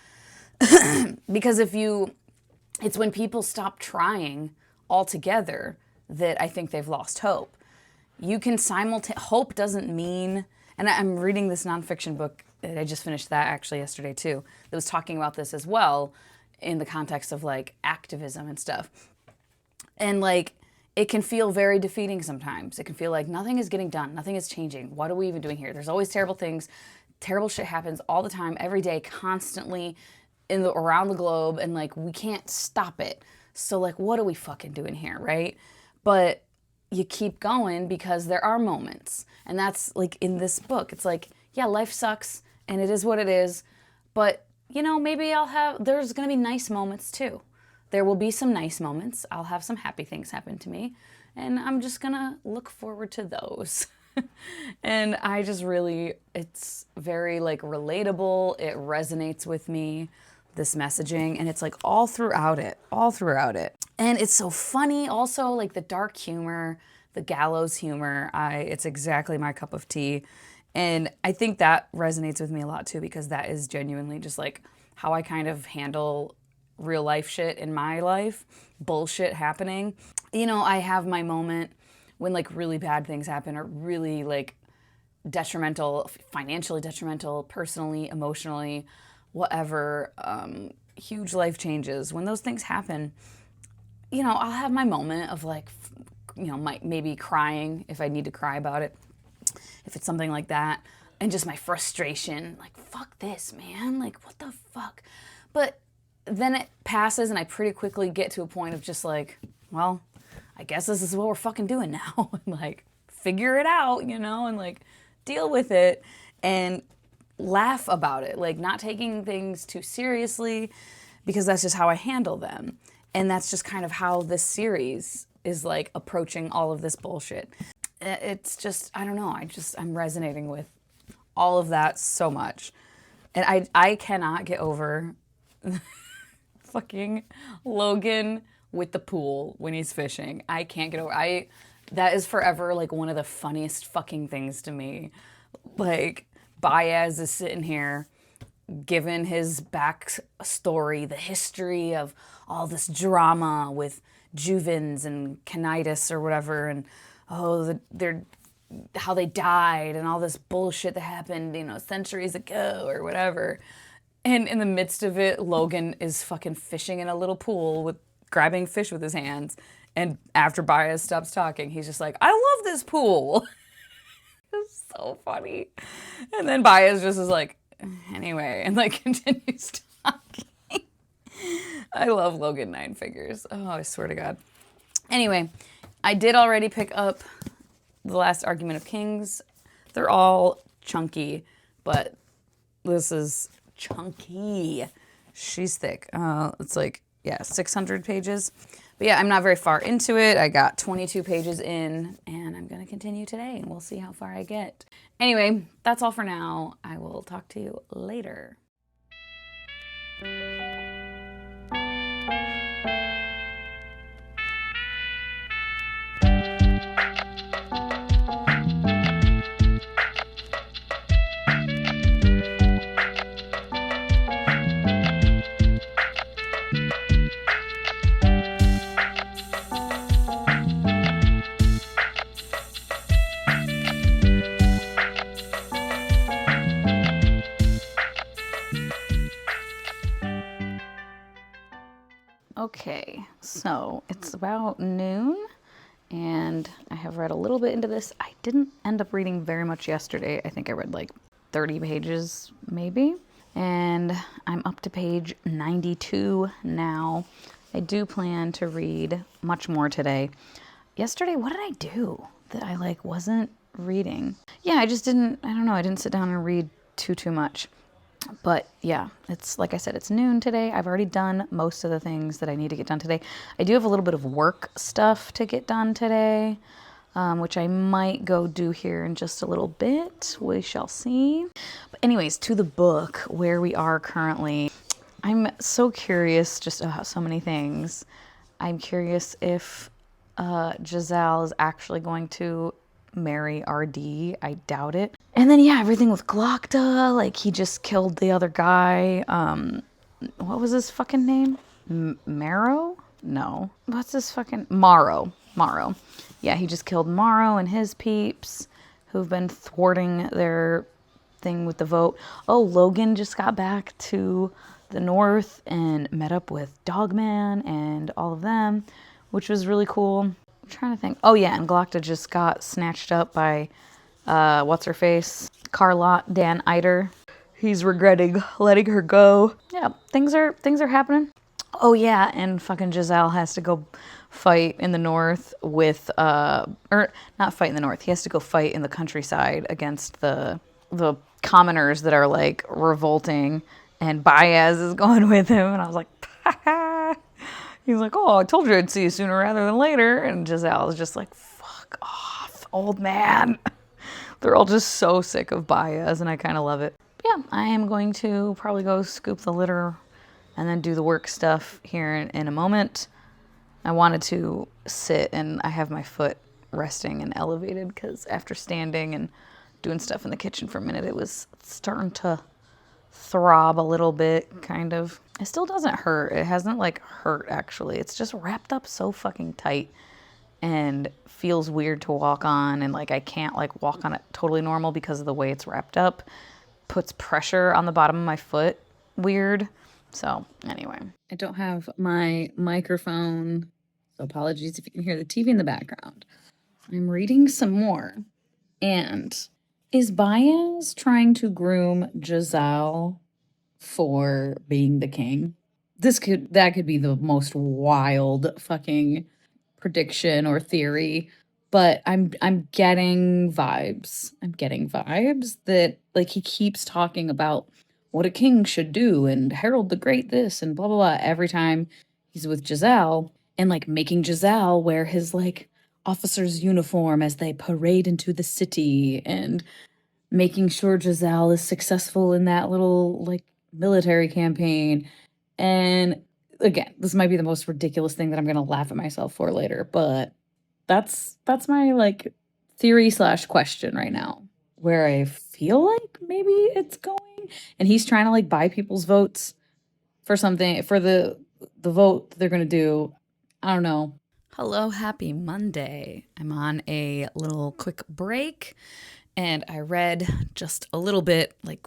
Because it's when people stop trying altogether that I think they've lost hope. You can hope doesn't mean, and I'm reading this nonfiction book, I just finished that actually yesterday too, that was talking about this as well in the context of like activism and stuff. And like, it can feel very defeating sometimes. It can feel like nothing is getting done, nothing is changing. What are we even doing here? There's always terrible things. Terrible shit happens all the time, every day, constantly around the globe, and like we can't stop it. So like, what are we fucking doing here, right? But you keep going because there are moments. And that's like in this book, it's like, yeah, life sucks and it is what it is. But you know, maybe there's gonna be nice moments too. There will be some nice moments. I'll have some happy things happen to me, and I'm just gonna look forward to those. And I just it's very like relatable. It resonates with me, this messaging, and it's like all throughout it. And it's so funny also, like the dark humor, the gallows humor. It's exactly my cup of tea. And I think that resonates with me a lot too, because that is genuinely just like how I kind of handle real life shit in my life, bullshit happening. You know, I have my moment when like really bad things happen, or really like detrimental, financially detrimental, personally, emotionally, whatever, huge life changes. When those things happen, you know, I'll have my moment of like you know, maybe crying if I need to cry about it, if it's something like that, and just my frustration, like, fuck this, man, like, what the fuck? But then it passes and I pretty quickly get to a point of just like, well, I guess this is what we're fucking doing now. And like, figure it out, you know, and like, deal with it and laugh about it, like not taking things too seriously, because that's just how I handle them. And that's just kind of how this series is like approaching all of this bullshit. It's just, I don't know, I'm resonating with all of that so much. And I cannot get over fucking Logan with the pool when he's fishing. I can't get over, that is forever like one of the funniest fucking things to me. Like, Baez is sitting here given his backstory, the history of all this drama with Juvens and Canitas or whatever, and how they died and all this bullshit that happened, you know, centuries ago or whatever. And in the midst of it, Logan is fucking fishing in a little pool with grabbing fish with his hands. And after Baez stops talking, he's just like, I love this pool. It's so funny. And then Baez just is like, anyway, and like continues talking. I love Logan Nine Figures. Oh, I swear to God. Anyway, I did already pick up The Last Argument of Kings. They're all chunky, but this is chunky. She's thick. It's like, yeah, 600 pages. But yeah, I'm not very far into it. I got 22 pages in, and I'm going to continue today, and we'll see how far I get. Anyway, that's all for now. I will talk to you later. Okay, so it's about noon, and I have read a little bit into this. I didn't end up reading very much yesterday. I think I read like 30 pages, maybe. And I'm up to page 92 now. I do plan to read much more today. Yesterday, what did I do that I like wasn't reading? Yeah, I didn't sit down and read too much. But yeah, it's like I said, it's noon today. I've already done most of the things that I need to get done today. I do have a little bit of work stuff to get done today, which I might go do here in just a little bit. We shall see. But anyways, to the book, where we are currently. I'm so curious just about so many things. I'm curious if Giselle is actually going to marry RD. I doubt it. And then yeah, everything with Glokta, like he just killed the other guy. What was his fucking name? Marrow? No. What's his fucking Morrow? Yeah, he just killed Morrow and his peeps who've been thwarting their thing with the vote. Oh, Logan just got back to the north and met up with Dogman and all of them, which was really cool. I'm trying to think. Oh yeah, and Glokta just got snatched up by what's her face? Carlotte Dan Eider. He's regretting letting her go. Yeah, things are happening. Oh yeah, and fucking Giselle has to go fight in the north with or not fight in the north. He has to go fight in the countryside against the commoners that are like revolting, and Baez is going with him, and I was like, he's like, oh, I told you I'd see you sooner rather than later, and Giselle is just like, fuck off, old man. They're all just so sick of Baez, and I kind of love it. Yeah, I am going to probably go scoop the litter and then do the work stuff here in a moment. I wanted to sit, and I have my foot resting and elevated because after standing and doing stuff in the kitchen for a minute, it was starting to throb a little bit, kind of. It still doesn't hurt. It hasn't like hurt actually. It's just wrapped up so fucking tight and feels weird to walk on, and like I can't like walk on it totally normal because of the way it's wrapped up. Puts pressure on the bottom of my foot. Weird. So anyway, I don't have my microphone So apologies if you can hear the TV in the background. I'm reading some more. And is Baez trying to groom Giselle for being the king? That could be the most wild fucking prediction or theory, but I'm getting vibes. I'm getting vibes that like he keeps talking about what a king should do and Harold the Great this and blah blah blah every time he's with Giselle and like making Giselle wear his like officer's uniform as they parade into the city and making sure Giselle is successful in that little like military campaign. And again, this might be the most ridiculous thing that I'm gonna laugh at myself for later, but that's my like theory slash question right now, where I feel like maybe it's going. And he's trying to like buy people's votes for something for the vote that they're gonna do. I don't know. Hello, happy Monday. I'm on a little quick break and I read just a little bit, like,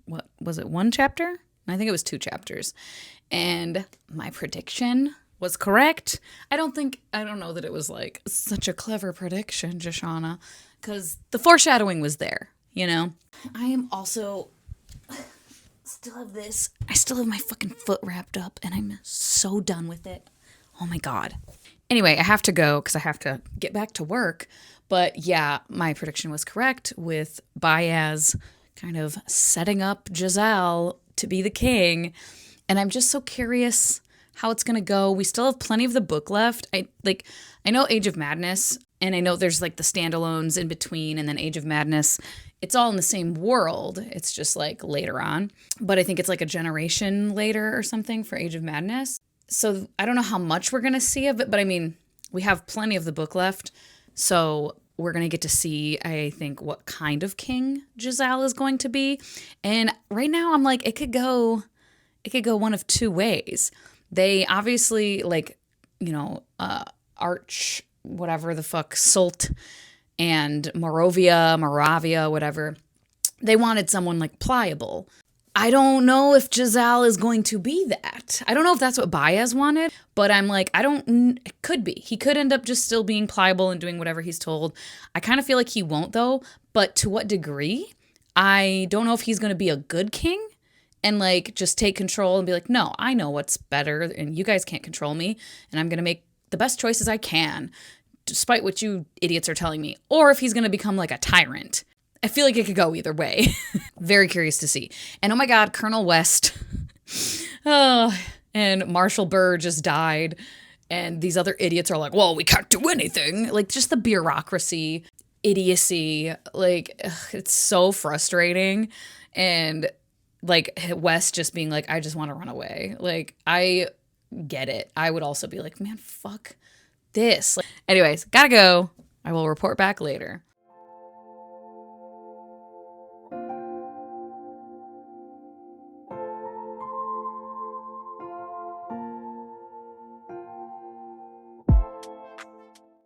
what was it, one chapter? I think it was 2 chapters. And my prediction was correct. I don't know that it was like such a clever prediction, Joshana, because the foreshadowing was there, you know? I am also still have this. I still have my fucking foot wrapped up and I'm so done with it. Oh my God. Anyway, I have to go because I have to get back to work. But yeah, my prediction was correct with Baez kind of setting up Giselle to be the king. And I'm just so curious how it's going to go. We still have plenty of the book left. I know Age of Madness, and I know there's like the standalones in between and then Age of Madness. It's all in the same world. It's just like later on. But I think it's like a generation later or something for Age of Madness. So I don't know how much we're going to see of it, but I mean, we have plenty of the book left. So we're going to get to see, I think, what kind of king Giselle is going to be. And right now I'm like, it could go one of 2 ways. They obviously like, you know, Arch, whatever the fuck, Sult and Moravia, whatever. They wanted someone like pliable. I don't know if Giselle is going to be that. I don't know if that's what Baez wanted, but I'm like, it could be. He could end up just still being pliable and doing whatever he's told. I kind of feel like he won't though, but to what degree? I don't know if he's going to be a good king and like just take control and be like, no, I know what's better and you guys can't control me and I'm going to make the best choices I can despite what you idiots are telling me. Or if he's going to become like a tyrant. I feel like it could go either way. Very curious to see. And oh my God, Colonel West. And Marshall Burr just died. And these other idiots are like, well, we can't do anything. Like just the bureaucracy, idiocy. Like, it's so frustrating. And like West just being like, I just want to run away. Like, I get it. I would also be like, man, fuck this. Like, anyways, gotta go. I will report back later.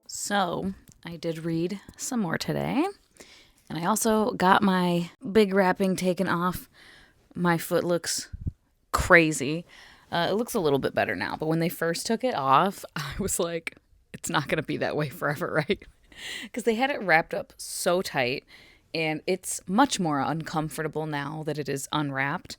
So I did read some more today, and I also got my big wrapping taken off. My foot looks crazy. It looks a little bit better now, but when they first took it off, I was like, it's not going to be that way forever, right? Because they had it wrapped up so tight, and it's much more uncomfortable now that it is unwrapped.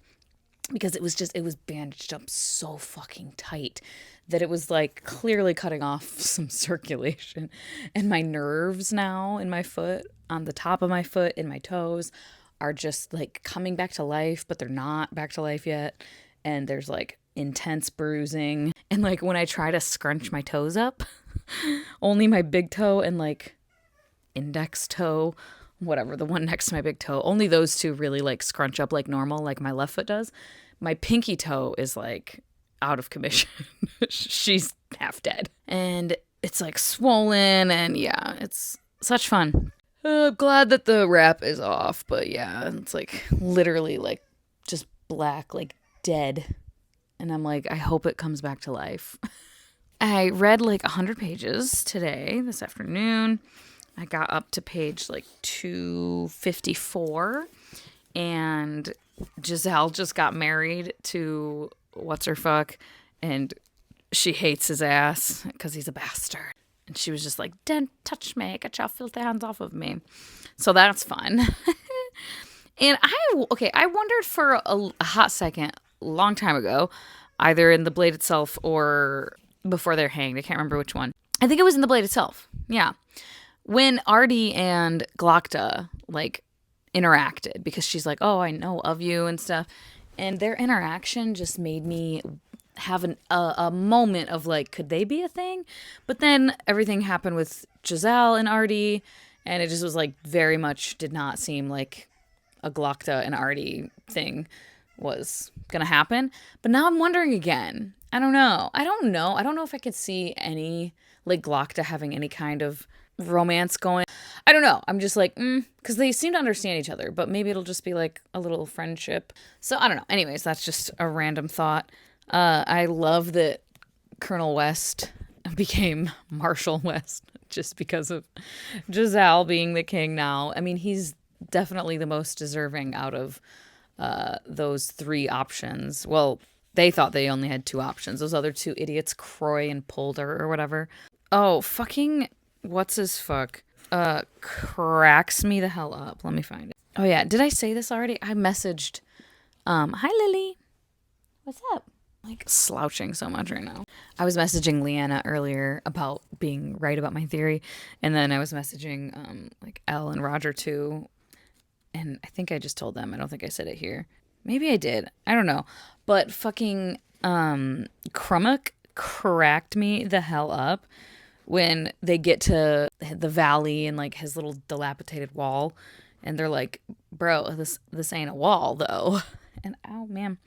Because it was bandaged up so fucking tight that it was like clearly cutting off some circulation. And my nerves now in my foot, on the top of my foot, in my toes, are just like coming back to life, but they're not back to life yet. And there's like intense bruising. And like when I try to scrunch my toes up, only my big toe and like index toe, whatever, the one next to my big toe, only those 2 really like scrunch up like normal, like my left foot does. My pinky toe is like out of commission. She's half dead. And it's like swollen and yeah, it's such fun. I'm glad that the wrap is off, but yeah, it's like literally like just black, like dead. And I'm like, I hope it comes back to life. I read like 100 pages today, this afternoon. I got up to page like 254 and Giselle just got married to what's her fuck, and she hates his ass because he's a bastard. And she was just like, don't touch me, get your filthy hands off of me. So that's fun. And I wondered for a hot second, long time ago, either in the blade itself or before they're hanged. I can't remember which one. I think it was in the blade itself. Yeah. When Artie and Glokta, like, interacted, because she's like, oh, I know of you and stuff. And their interaction just made me have a moment of, like, could they be a thing? But then everything happened with Giselle and Artie, and it just was, like, very much did not seem like a Glokta and Artie thing was gonna happen. But now I'm wondering again. I don't know. I don't know if I could see any, like, Glokta having any kind of romance going. I don't know. I'm just like, because they seem to understand each other, but maybe it'll just be like a little friendship. So I don't know. Anyways, that's just a random thought. I love that Colonel West became Marshal West just because of Giselle being the king now. I mean, he's definitely the most deserving out of those three options. Well, they thought they only had two options. Those other two idiots, Croy and Polder or whatever. Oh, fucking what's his fuck? Cracks me the hell up. Let me find it. Oh yeah, did I say this already? I messaged hi Lily. What's up? Like slouching so much right now. I was messaging Leanna earlier about being right about my theory, and then I was messaging like Elle and Roger too. And I think I just told them. I don't think I said it here. Maybe I did. I don't know. But fucking Crummock cracked me the hell up when they get to the valley and like his little dilapidated wall. And they're like, bro, this ain't a wall though. And oh man.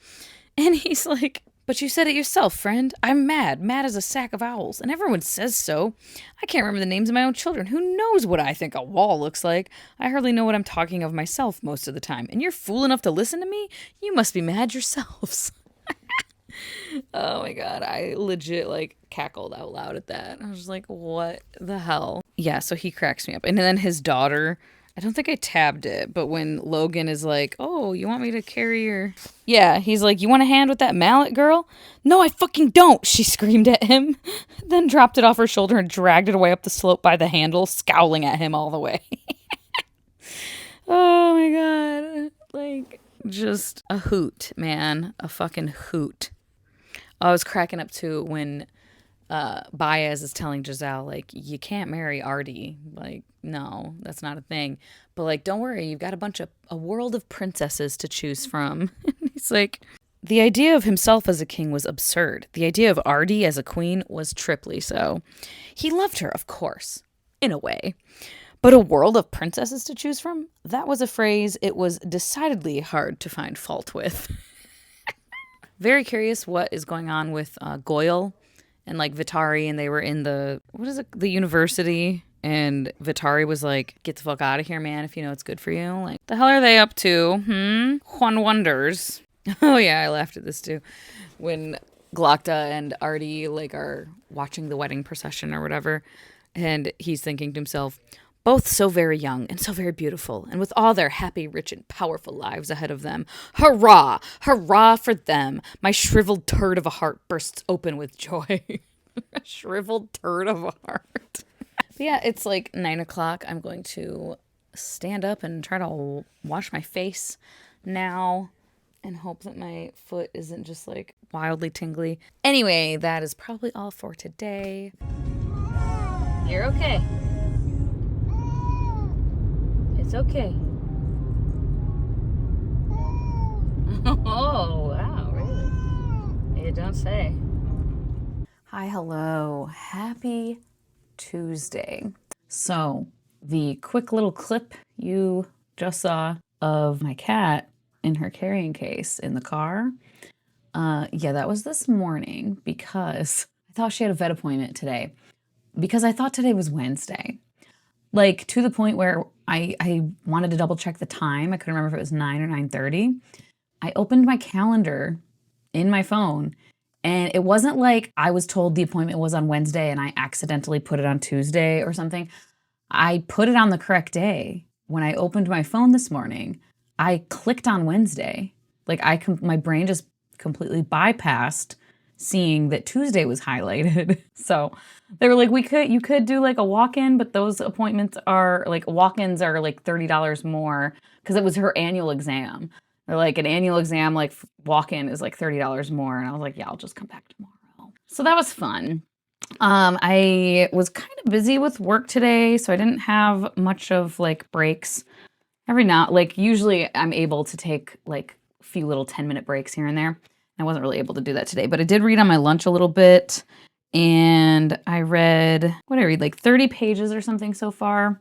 And he's like, but you said it yourself, friend. I'm mad as a sack of owls. And everyone says so. I can't remember the names of my own children. Who knows what I think a wall looks like? I hardly know what I'm talking of myself most of the time. And you're fool enough to listen to me? You must be mad yourselves. Oh my God. I legit like cackled out loud at that. I was just like, what the hell? Yeah, so he cracks me up. And then his daughter, I don't think I tabbed it, but when Logan is like, oh, you want me to carry your... Yeah, he's like, you want a hand with that mallet, girl? No, I fucking don't, she screamed at him, then dropped it off her shoulder and dragged it away up the slope by the handle, scowling at him all the way. Oh my God. Like, just a hoot, man. A fucking hoot. I was cracking up too when Baez is telling Giselle, like, you can't marry Artie. Like, no, that's not a thing. But, like, don't worry, you've got a world of princesses to choose from. He's like, the idea of himself as a king was absurd. The idea of Artie as a queen was triply so. He loved her, of course, in a way. But a world of princesses to choose from? That was a phrase it was decidedly hard to find fault with. Very curious what is going on with Goyle and like Vitari, and they were in the university, and Vitari was like, get the fuck out of here, man, if you know it's good for you. Like, the hell are they up to? One wonders. Oh yeah, I laughed at this too. When Glokta and Artie like are watching the wedding procession or whatever, and he's thinking to himself, both so very young and so very beautiful, and with all their happy, rich, and powerful lives ahead of them. Hurrah! Hurrah for them! My shriveled turd of a heart bursts open with joy. A shriveled turd of a heart. But yeah, it's like 9 o'clock. I'm going to stand up and try to wash my face now and hope that my foot isn't just like wildly tingly. Anyway, that is probably all for today. You're okay. It's okay. Oh, wow, really? You don't say. Hi, hello. Happy Tuesday. So, the quick little clip you just saw of my cat in her carrying case in the car, yeah, that was this morning because I thought she had a vet appointment today. Because I thought today was Wednesday. Like, to the point where I wanted to double check the time. I couldn't remember if it was 9 or 9:30. I opened my calendar in my phone, and it wasn't like I was told the appointment was on Wednesday and I accidentally put it on Tuesday or something. I put it on the correct day. When I opened my phone this morning, I clicked on Wednesday. Like, my brain just completely bypassed seeing that Tuesday was highlighted. So they were like, you could do like a walk-in, but those appointments are like, walk-ins are like $30 more because it was her annual exam. They're like, an annual exam, like walk-in is like $30 more. And I was like, yeah, I'll just come back tomorrow. So that was fun. I was kind of busy with work today, so I didn't have much of like breaks. Every now, like usually I'm able to take like a few little 10-minute breaks here and there. I wasn't really able to do that today, but I did read on my lunch a little bit, and I read, what did I read, like 30 pages or something so far.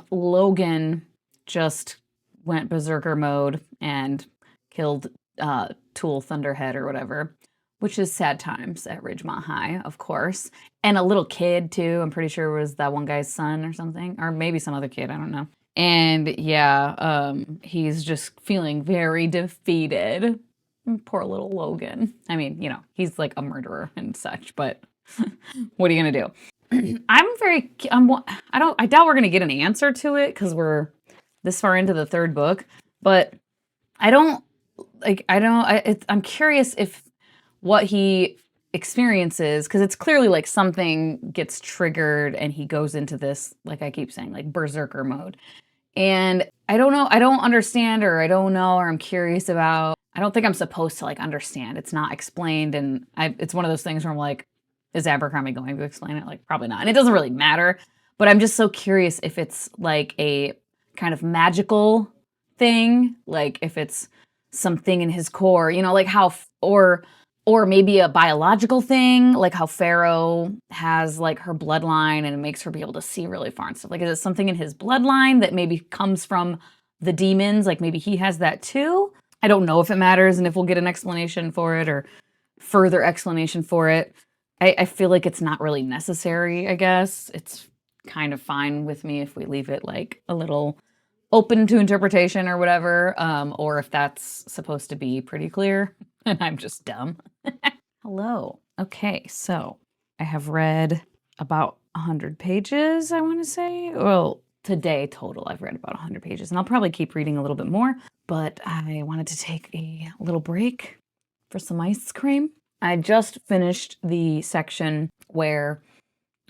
Logan just went berserker mode and killed Tool Thunderhead or whatever, which is sad times at Ridgemont High, of course. And a little kid too, I'm pretty sure it was that one guy's son or something, or maybe some other kid, I don't know. And yeah, he's just feeling very defeated. Poor little Logan. I mean, you know, he's like a murderer and such, but what are you gonna do? I doubt we're gonna get an answer to it because we're this far into the third book, but I'm curious if what he experiences, because it's clearly like something gets triggered and he goes into this, like I keep saying, like berserker mode. And I don't know, I don't understand, or I don't know, or I'm curious about, I don't think I'm supposed to like understand. It's not explained, and it's one of those things where I'm like, is Abercrombie going to explain it? Like, probably not. And it doesn't really matter, but I'm just so curious if it's like a kind of magical thing, like if it's something in his core, you know, like how, or maybe a biological thing, like how Pharaoh has like her bloodline and it makes her be able to see really far and stuff. Like, is it something in his bloodline that maybe comes from the demons? Like maybe he has that too? I don't know if it matters and if we'll get an explanation for it or further explanation for it. I feel like it's not really necessary, I guess. It's kind of fine with me if we leave it like a little open to interpretation or whatever, or if that's supposed to be pretty clear and I'm just dumb. Hello. Okay, so I have read about 100 pages, I want to say. Well, today total I've read about 100 pages, and I'll probably keep reading a little bit more, but I wanted to take a little break for some ice cream. I just finished the section where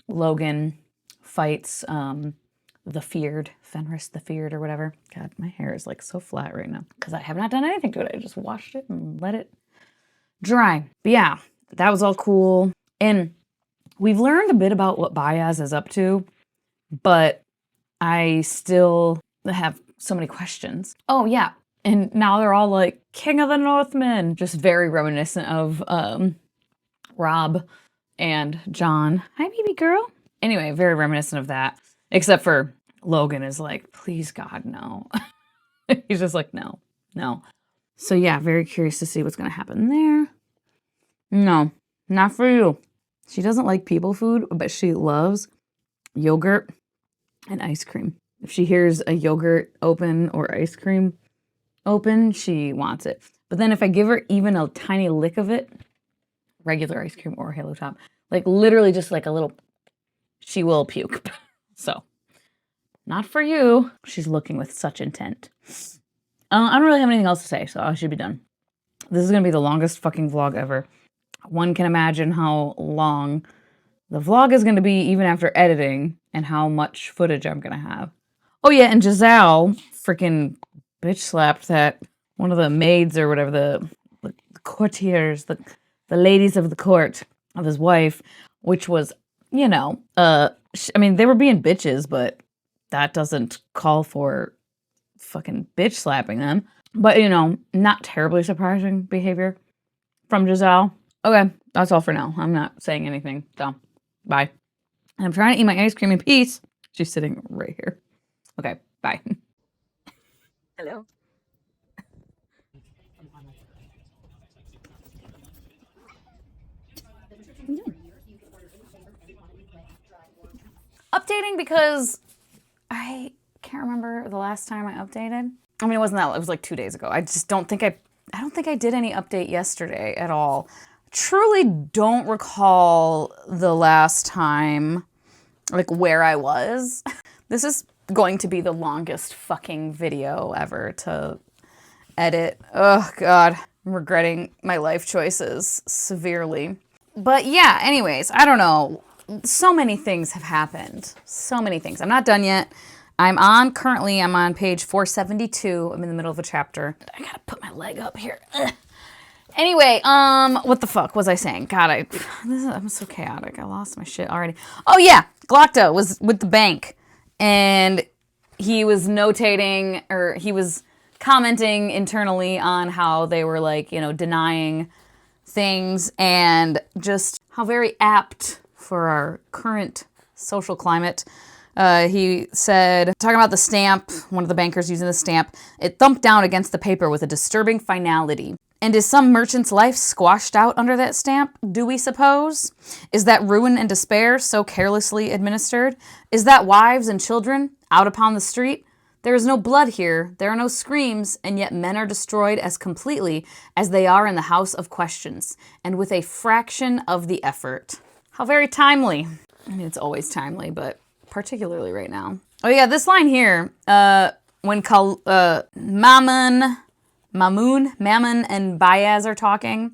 Logan fights the feared, Fenris the feared or whatever. God, my hair is like so flat right now because I have not done anything to it. I just washed it and let it dry. But yeah, that was all cool. And we've learned a bit about what Baez is up to, but I still have so many questions. Oh yeah, and now they're all like, King of the Northmen, just very reminiscent of Rob and John. Hi, baby girl. Anyway, very reminiscent of that, except for Logan is like, please God, no. He's just like, no, no. So yeah, very curious to see what's going to happen there. No, not for you. She doesn't like people food, but she loves yogurt and ice cream. If she hears a yogurt open or ice cream open, she wants it. But then if I give her even a tiny lick of it, regular ice cream or Halo Top, like literally just like a little, she will puke. So, not for you. She's looking with such intent. I don't really have anything else to say, so I should be done. This is going to be the longest fucking vlog ever. One can imagine how long the vlog is going to be even after editing and how much footage I'm going to have. Oh yeah, and Giselle freaking bitch slapped that one of the maids or whatever, the courtiers, the ladies of the court of his wife, which was, you know, I mean, they were being bitches, but that doesn't call for fucking bitch slapping them. But, you know, not terribly surprising behavior from Giselle. Okay, that's all for now. I'm not saying anything, so bye. I'm trying to eat my ice cream in peace. She's sitting right here. Okay, bye. Hello. Updating because I can't remember the last time I updated. I mean, it wasn't that, it was like 2 days ago. I just don't think I don't think I did any update yesterday at all. Truly don't recall the last time, like where I was. This is going to be the longest fucking video ever to edit. Oh God. I'm regretting my life choices severely. But yeah, anyways, I don't know. So many things have happened. So many things. I'm not done yet. I'm on page 472. I'm in the middle of a chapter. I gotta put my leg up here. Ugh. Anyway, what the fuck was I saying? God, I'm so chaotic. I lost my shit already. Oh yeah, Glockta was with the bank, and he was notating, or he was commenting internally on how they were like, you know, denying things, and just how very apt for our current social climate. He said, talking about the stamp, one of the bankers using the stamp, it thumped down against the paper with a disturbing finality. And is some merchant's life squashed out under that stamp, do we suppose? Is that ruin and despair so carelessly administered? Is that wives and children out upon the street? There is no blood here, there are no screams, and yet men are destroyed as completely as they are in the house of questions, and with a fraction of the effort. How very timely. I mean, it's always timely, but particularly right now. Oh yeah, this line here, when Mamun and Baez are talking,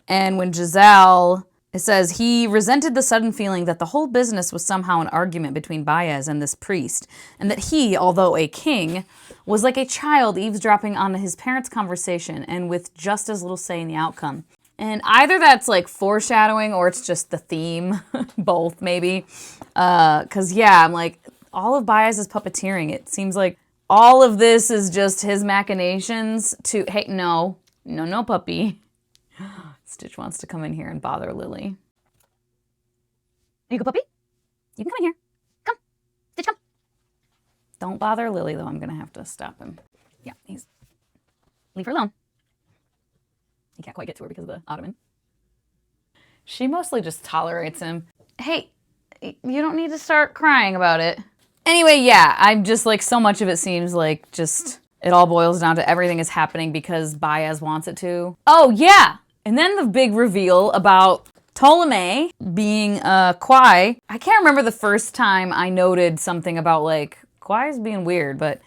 and when Giselle, it says, he resented the sudden feeling that the whole business was somehow an argument between Baez and this priest, and that he, although a king, was like a child eavesdropping on his parents' conversation and with just as little say in the outcome. And either that's like foreshadowing or it's just the theme, both maybe. Because yeah, I'm like, all of Baez's puppeteering, it seems like all of this is just his machinations to, hey, no, puppy. Stitch wants to come in here and bother Lillie. You go, puppy? You can come in here. Come. Stitch, come. Don't bother Lillie, though. I'm going to have to stop him. Yeah, leave her alone. He can't quite get to her because of the ottoman. She mostly just tolerates him. Hey, you don't need to start crying about it. Anyway, yeah, I'm just like, so much of it seems like just, it all boils down to everything is happening because Baez wants it to. Oh, yeah. And then the big reveal about Ptolemy being Quai. I can't remember the first time I noted something about like, Quai's being weird, but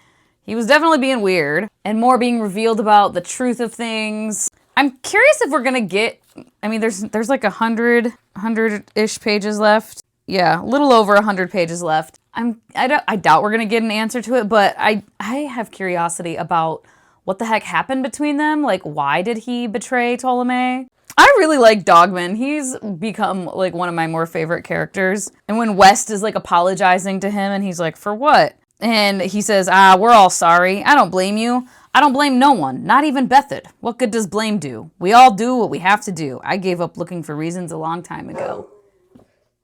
he was definitely being weird. And more being revealed about the truth of things. I'm curious if we're gonna get, I mean, there's like 100-ish pages left. Yeah, a little over 100 pages left. I doubt we're gonna get an answer to it, but I have curiosity about what the heck happened between them. Like, why did he betray Ptolemy? I really like Dogman. He's become like one of my more favorite characters. And when West is like apologizing to him and he's like, for what? And he says, we're all sorry. I don't blame you. I don't blame no one, not even Bethard. What good does blame do? We all do what we have to do. I gave up looking for reasons a long time ago.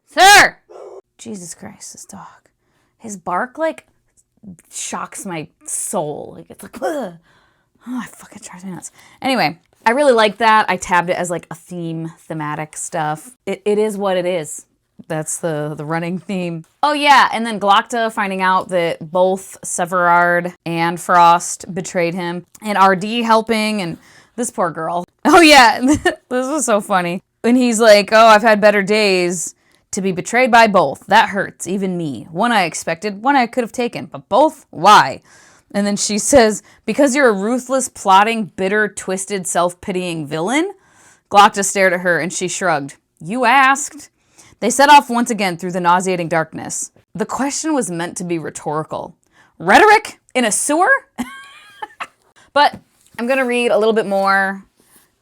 Sir! Jesus Christ, this dog. His bark, like, shocks my soul. Like, it's like, ugh. Oh, it fucking drives me nuts. Anyway, I really like that. I tabbed it as, like, a thematic stuff. It is what it is. That's the running theme. Oh, yeah, and then Glockta finding out that both Severard and Frost betrayed him, and RD helping, and this poor girl. Oh, yeah, this was so funny. When he's like, oh, I've had better days. To be betrayed by both. That hurts, even me. One I expected, one I could have taken, but both? Why? And then she says, because you're a ruthless, plotting, bitter, twisted, self-pitying villain? Glockta stared at her and she shrugged. You asked. They set off once again through the nauseating darkness. The question was meant to be rhetorical. Rhetoric? In a sewer? But I'm going to read a little bit more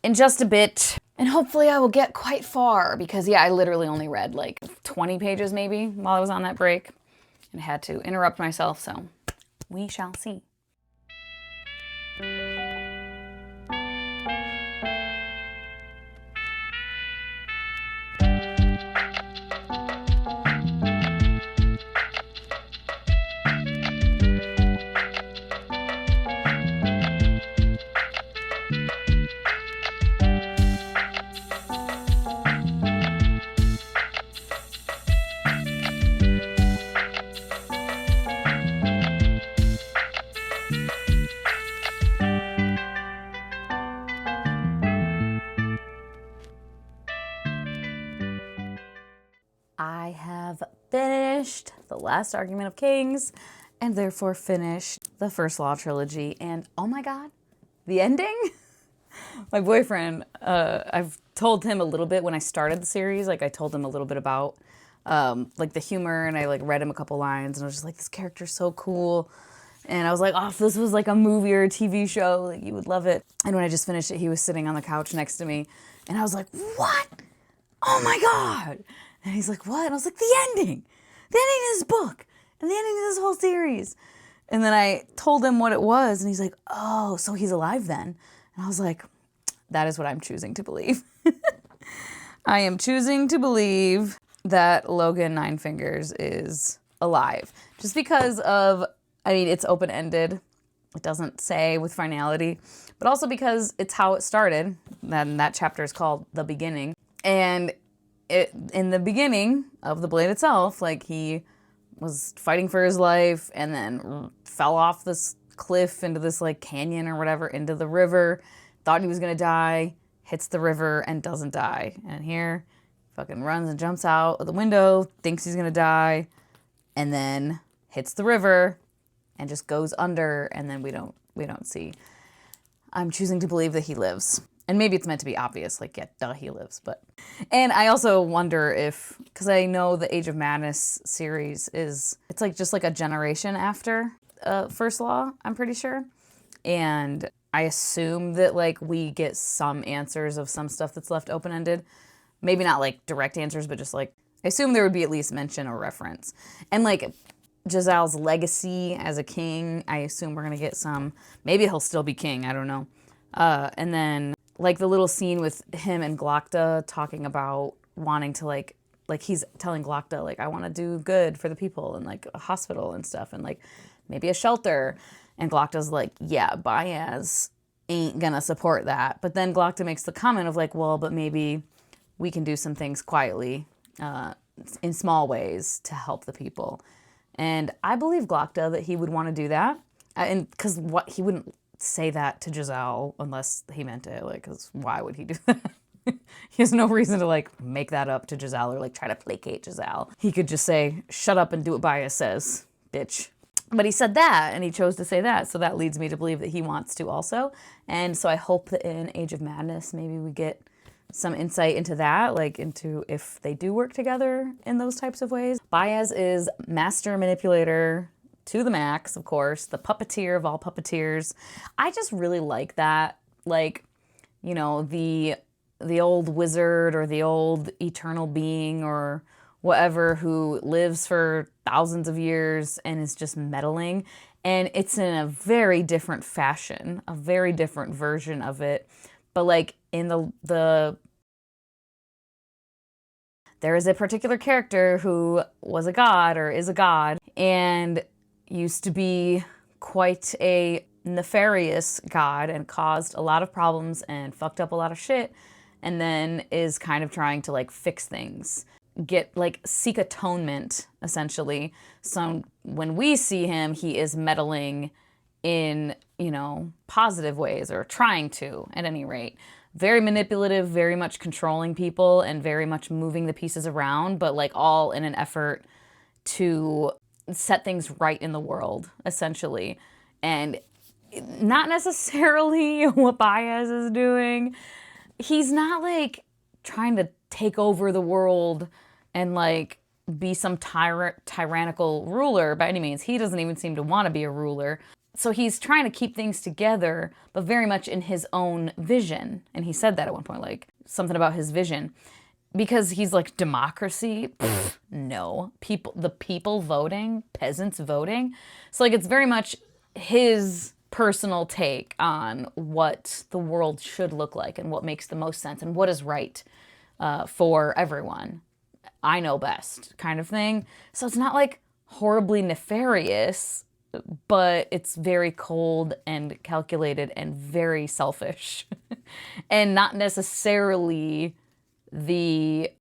in just a bit. And hopefully I will get quite far because, yeah, I literally only read like 20 pages maybe while I was on that break. And I had to interrupt myself, so we shall see. I have finished The Last Argument of Kings and therefore finished the First Law trilogy. And oh my God, the ending? My boyfriend, I've told him a little bit when I started the series. Like I told him a little bit about like the humor, and I like read him a couple lines, and I was just like, this character's so cool. And I was like, oh, if this was like a movie or a TV show, like you would love it. And when I just finished it, he was sitting on the couch next to me, and I was like, what? Oh my God. And he's like, what? And I was like, the ending of this book, and the ending of this whole series. And then I told him what it was, and he's like, oh, so he's alive then. And I was like, that is what I'm choosing to believe. I am choosing to believe that Logan Nine Fingers is alive. Just because of, I mean, it's open-ended. It doesn't say with finality, but also because it's how it started. Then that chapter is called The Beginning. And in the beginning of the blade itself, like he was fighting for his life and then fell off this cliff into this like canyon or whatever, into the river, thought he was gonna die, hits the river and doesn't die. And here, fucking runs and jumps out of the window, thinks he's gonna die, and then hits the river and just goes under, and then we don't see. I'm choosing to believe that he lives. And maybe it's meant to be obvious, like, yeah, duh, he lives. And I also wonder if, because I know the Age of Madness series it's like just like a generation after First Law, I'm pretty sure. And I assume that like we get some answers of some stuff that's left open-ended. Maybe not like direct answers, but just like, I assume there would be at least mention or reference. And like Jezal's legacy as a king, I assume we're going to get some. Maybe he'll still be king, I don't know. And then like the little scene with him and Glokta talking about wanting to like he's telling Glokta, like, I want to do good for the people and like a hospital and stuff and like maybe a shelter. And Glokta's like, yeah, Baez ain't gonna support that. But then Glokta makes the comment of like, well, but maybe we can do some things quietly in small ways to help the people. And I believe Glokta that he would want to do that. And because he wouldn't say that to Jezal unless he meant it, like, because why would he do that? He has no reason to like make that up to Jezal or like try to placate Jezal. He could just say, shut up and do what Baez says, bitch. But he said that, and he chose to say that, so that leads me to believe that he wants to also. And so I hope that in Age of Madness, maybe we get some insight into that, like into if they do work together in those types of ways. Baez is master manipulator to the max, of course, the puppeteer of all puppeteers. I just really like that, like, you know, the old wizard or the old eternal being or whatever who lives for thousands of years and is just meddling. And it's in a very different fashion, a very different version of it. But like in the there is a particular character who was a god or is a god and used to be quite a nefarious god and caused a lot of problems and fucked up a lot of shit, and then is kind of trying to like fix things, seek atonement essentially. So when we see him, he is meddling in, you know, positive ways, or trying to at any rate. Very manipulative, very much controlling people and very much moving the pieces around, but like all in an effort to set things right in the world, essentially. And not necessarily what Baez is doing. He's not like trying to take over the world and like be some tyrannical ruler by any means. He doesn't even seem to want to be a ruler. So he's trying to keep things together, but very much in his own vision. And he said that at one point, like something about his vision. Because he's like, democracy? Pfft, no. The people voting, peasants voting. So like it's very much his personal take on what the world should look like and what makes the most sense and what is right for everyone. I know best kind of thing. So it's not like horribly nefarious, but it's very cold and calculated and very selfish and not necessarily the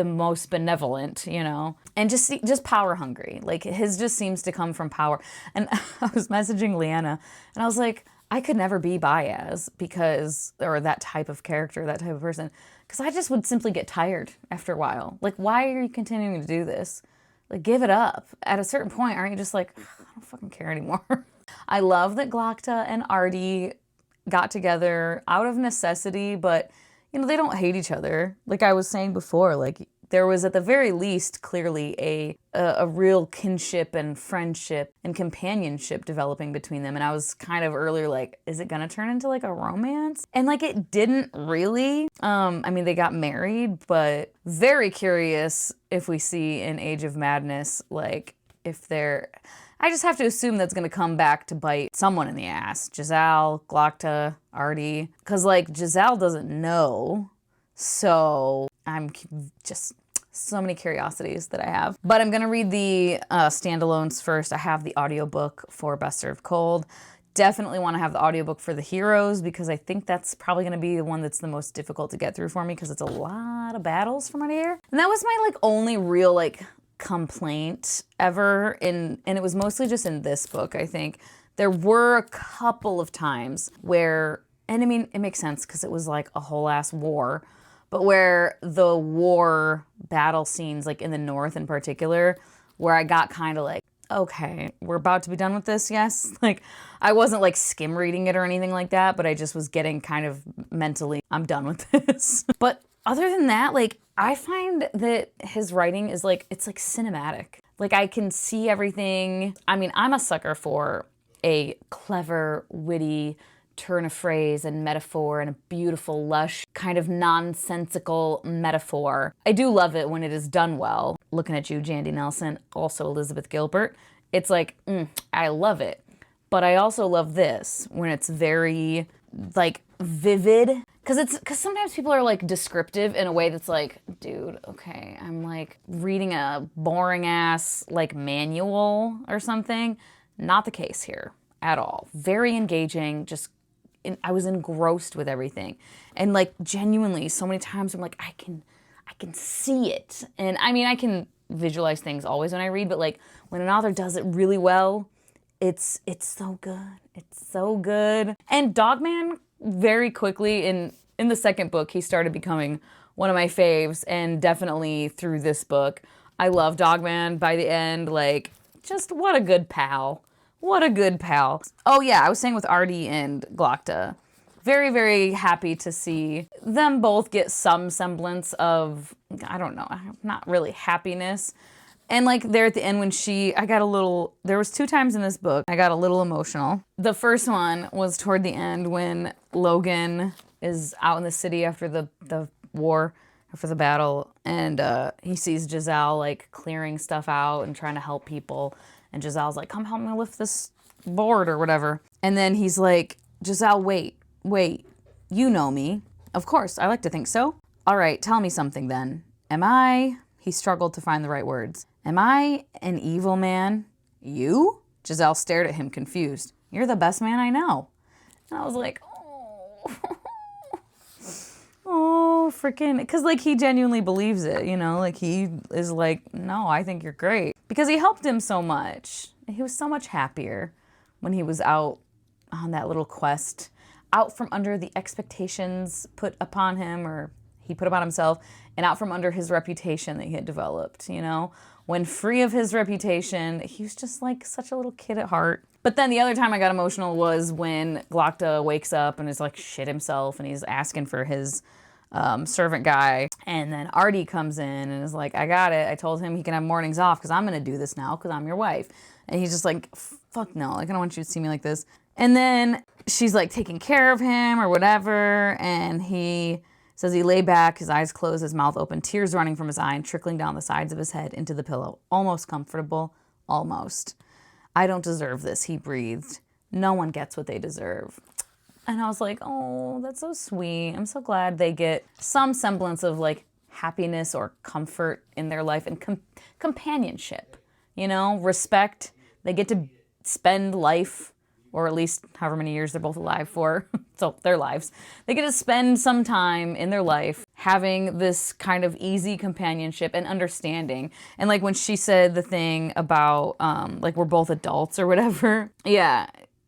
most benevolent, you know, and just power hungry. Like his just seems to come from power. And I was messaging Leanna and I was like, I could never be Baez or that type of character, that type of person, because I just would simply get tired after a while. Like, why are you continuing to do this? Like, give it up. At a certain point, aren't you just like, I don't fucking care anymore? I love that Glokta and Artie got together out of necessity, but, you know, they don't hate each other. Like I was saying before, like there was at the very least clearly a real kinship and friendship and companionship developing between them. And I was kind of earlier like, is it gonna turn into like a romance? And like it didn't really. I mean, they got married, but very curious if we see in Age of Madness, like if they're, I just have to assume that's gonna come back to bite someone in the ass. Giselle, Glokta, Artie. Cause like Giselle doesn't know. So I'm just so many curiosities that I have. But I'm gonna read the standalones first. I have the audiobook for Best Served Cold. Definitely want to have the audiobook for the heroes because I think that's probably gonna be the one that's the most difficult to get through for me because it's a lot of battles from what I hear. And that was my like only real like complaint ever and it was mostly just in this book, I think. There were a couple of times where, and I mean, it makes sense because it was like a whole ass war, but where the war battle scenes, like in the North in particular, where I got kind of like, okay, we're about to be done with this, yes? Like, I wasn't like skim reading it or anything like that, but I just was getting kind of mentally, I'm done with this. But other than that, like, I find that his writing is like, it's like cinematic. Like, I can see everything. I mean, I'm a sucker for a clever, witty turn of phrase and metaphor and a beautiful, lush, kind of nonsensical metaphor. I do love it when it is done well. Looking at you, Jandy Nelson, also Elizabeth Gilbert. It's like, I love it. But I also love this when it's very, like, vivid. Because sometimes people are, like, descriptive in a way that's like, dude, okay, I'm, like, reading a boring-ass, like, manual or something. Not the case here at all. Very engaging, just I was engrossed with everything. And like genuinely so many times I'm like, I can see it. And I mean, I can visualize things always when I read, but like when an author does it really well, it's so good. It's so good. And Dogman very quickly in the second book, he started becoming one of my faves, and definitely through this book. I love Dogman by the end. Like, just what a good pal. What a good pal. Oh yeah, I was saying with Artie and Glokta, very, very happy to see them both get some semblance of, I don't know, not really happiness. And like there at the end when there was 2 times in this book, I got a little emotional. The first one was toward the end when Logan is out in the city after the war, after the battle, and he sees Giselle like clearing stuff out and trying to help people. And Giselle's like, come help me lift this board or whatever. And then he's like, Giselle, wait, you know me. Of course, I like to think so. All right, tell me something then. He struggled to find the right words. Am I an evil man? You? Giselle stared at him confused. You're the best man I know. And I was like, oh. Oh, freaking, because like he genuinely believes it, you know, like he is like, no, I think you're great. Because he helped him so much. He was so much happier when he was out on that little quest, out from under the expectations put upon him, or he put upon himself, and out from under his reputation that he had developed, you know. When free of his reputation, he was just like such a little kid at heart. But then the other time I got emotional was when Glokta wakes up and is like shit himself and he's asking for his servant guy. And then Artie comes in and is like, I got it. I told him he can have mornings off because I'm going to do this now because I'm your wife. And he's just like, fuck no, like I don't want you to see me like this. And then she's like taking care of him or whatever. And he says he lay back, his eyes closed, his mouth open, tears running from his eye and trickling down the sides of his head into the pillow. Almost comfortable, almost. I don't deserve this, he breathed. No one gets what they deserve. And I was like, oh, that's so sweet. I'm so glad they get some semblance of like happiness or comfort in their life and companionship, you know, respect. They get to spend life, or at least however many years they're both alive for, so their lives. They get to spend some time in their life having this kind of easy companionship and understanding. And like when she said the thing about like we're both adults or whatever, yeah,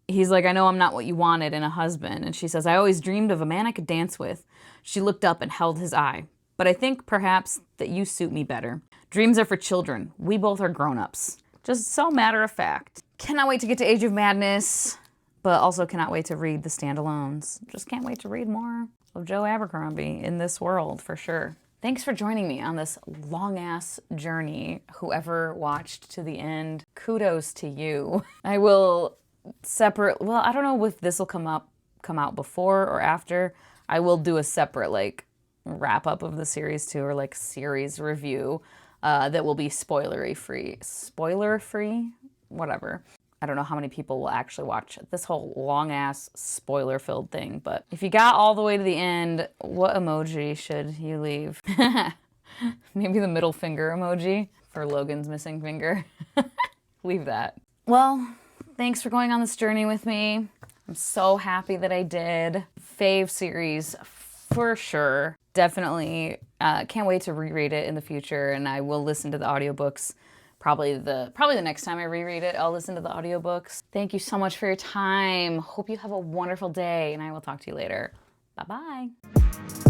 he's like, I know I'm not what you wanted in a husband. And she says, I always dreamed of a man I could dance with. She looked up and held his eye. But I think perhaps that you suit me better. Dreams are for children. We both are grown-ups. Just so matter of fact. Cannot wait to get to Age of Madness. but also cannot wait to read the standalones. Just can't wait to read more of Joe Abercrombie in this world for sure. Thanks for joining me on this long-ass journey. Whoever watched to the end, kudos to you. I will well, I don't know if this will come out before or after. I will do a separate like wrap up of the series too, or like series review that will be spoiler free, whatever. I don't know how many people will actually watch this whole long-ass spoiler-filled thing, but if you got all the way to the end, what emoji should you leave? Maybe the middle finger emoji for Logan's missing finger. Leave that. Well, thanks for going on this journey with me. I'm so happy that I did. Fave series for sure. Definitely can't wait to reread it in the future, and I will listen to the audiobooks. Probably the next time I reread it, I'll listen to the audiobooks. Thank you so much for your time. Hope you have a wonderful day, and I will talk to you later. Bye-bye.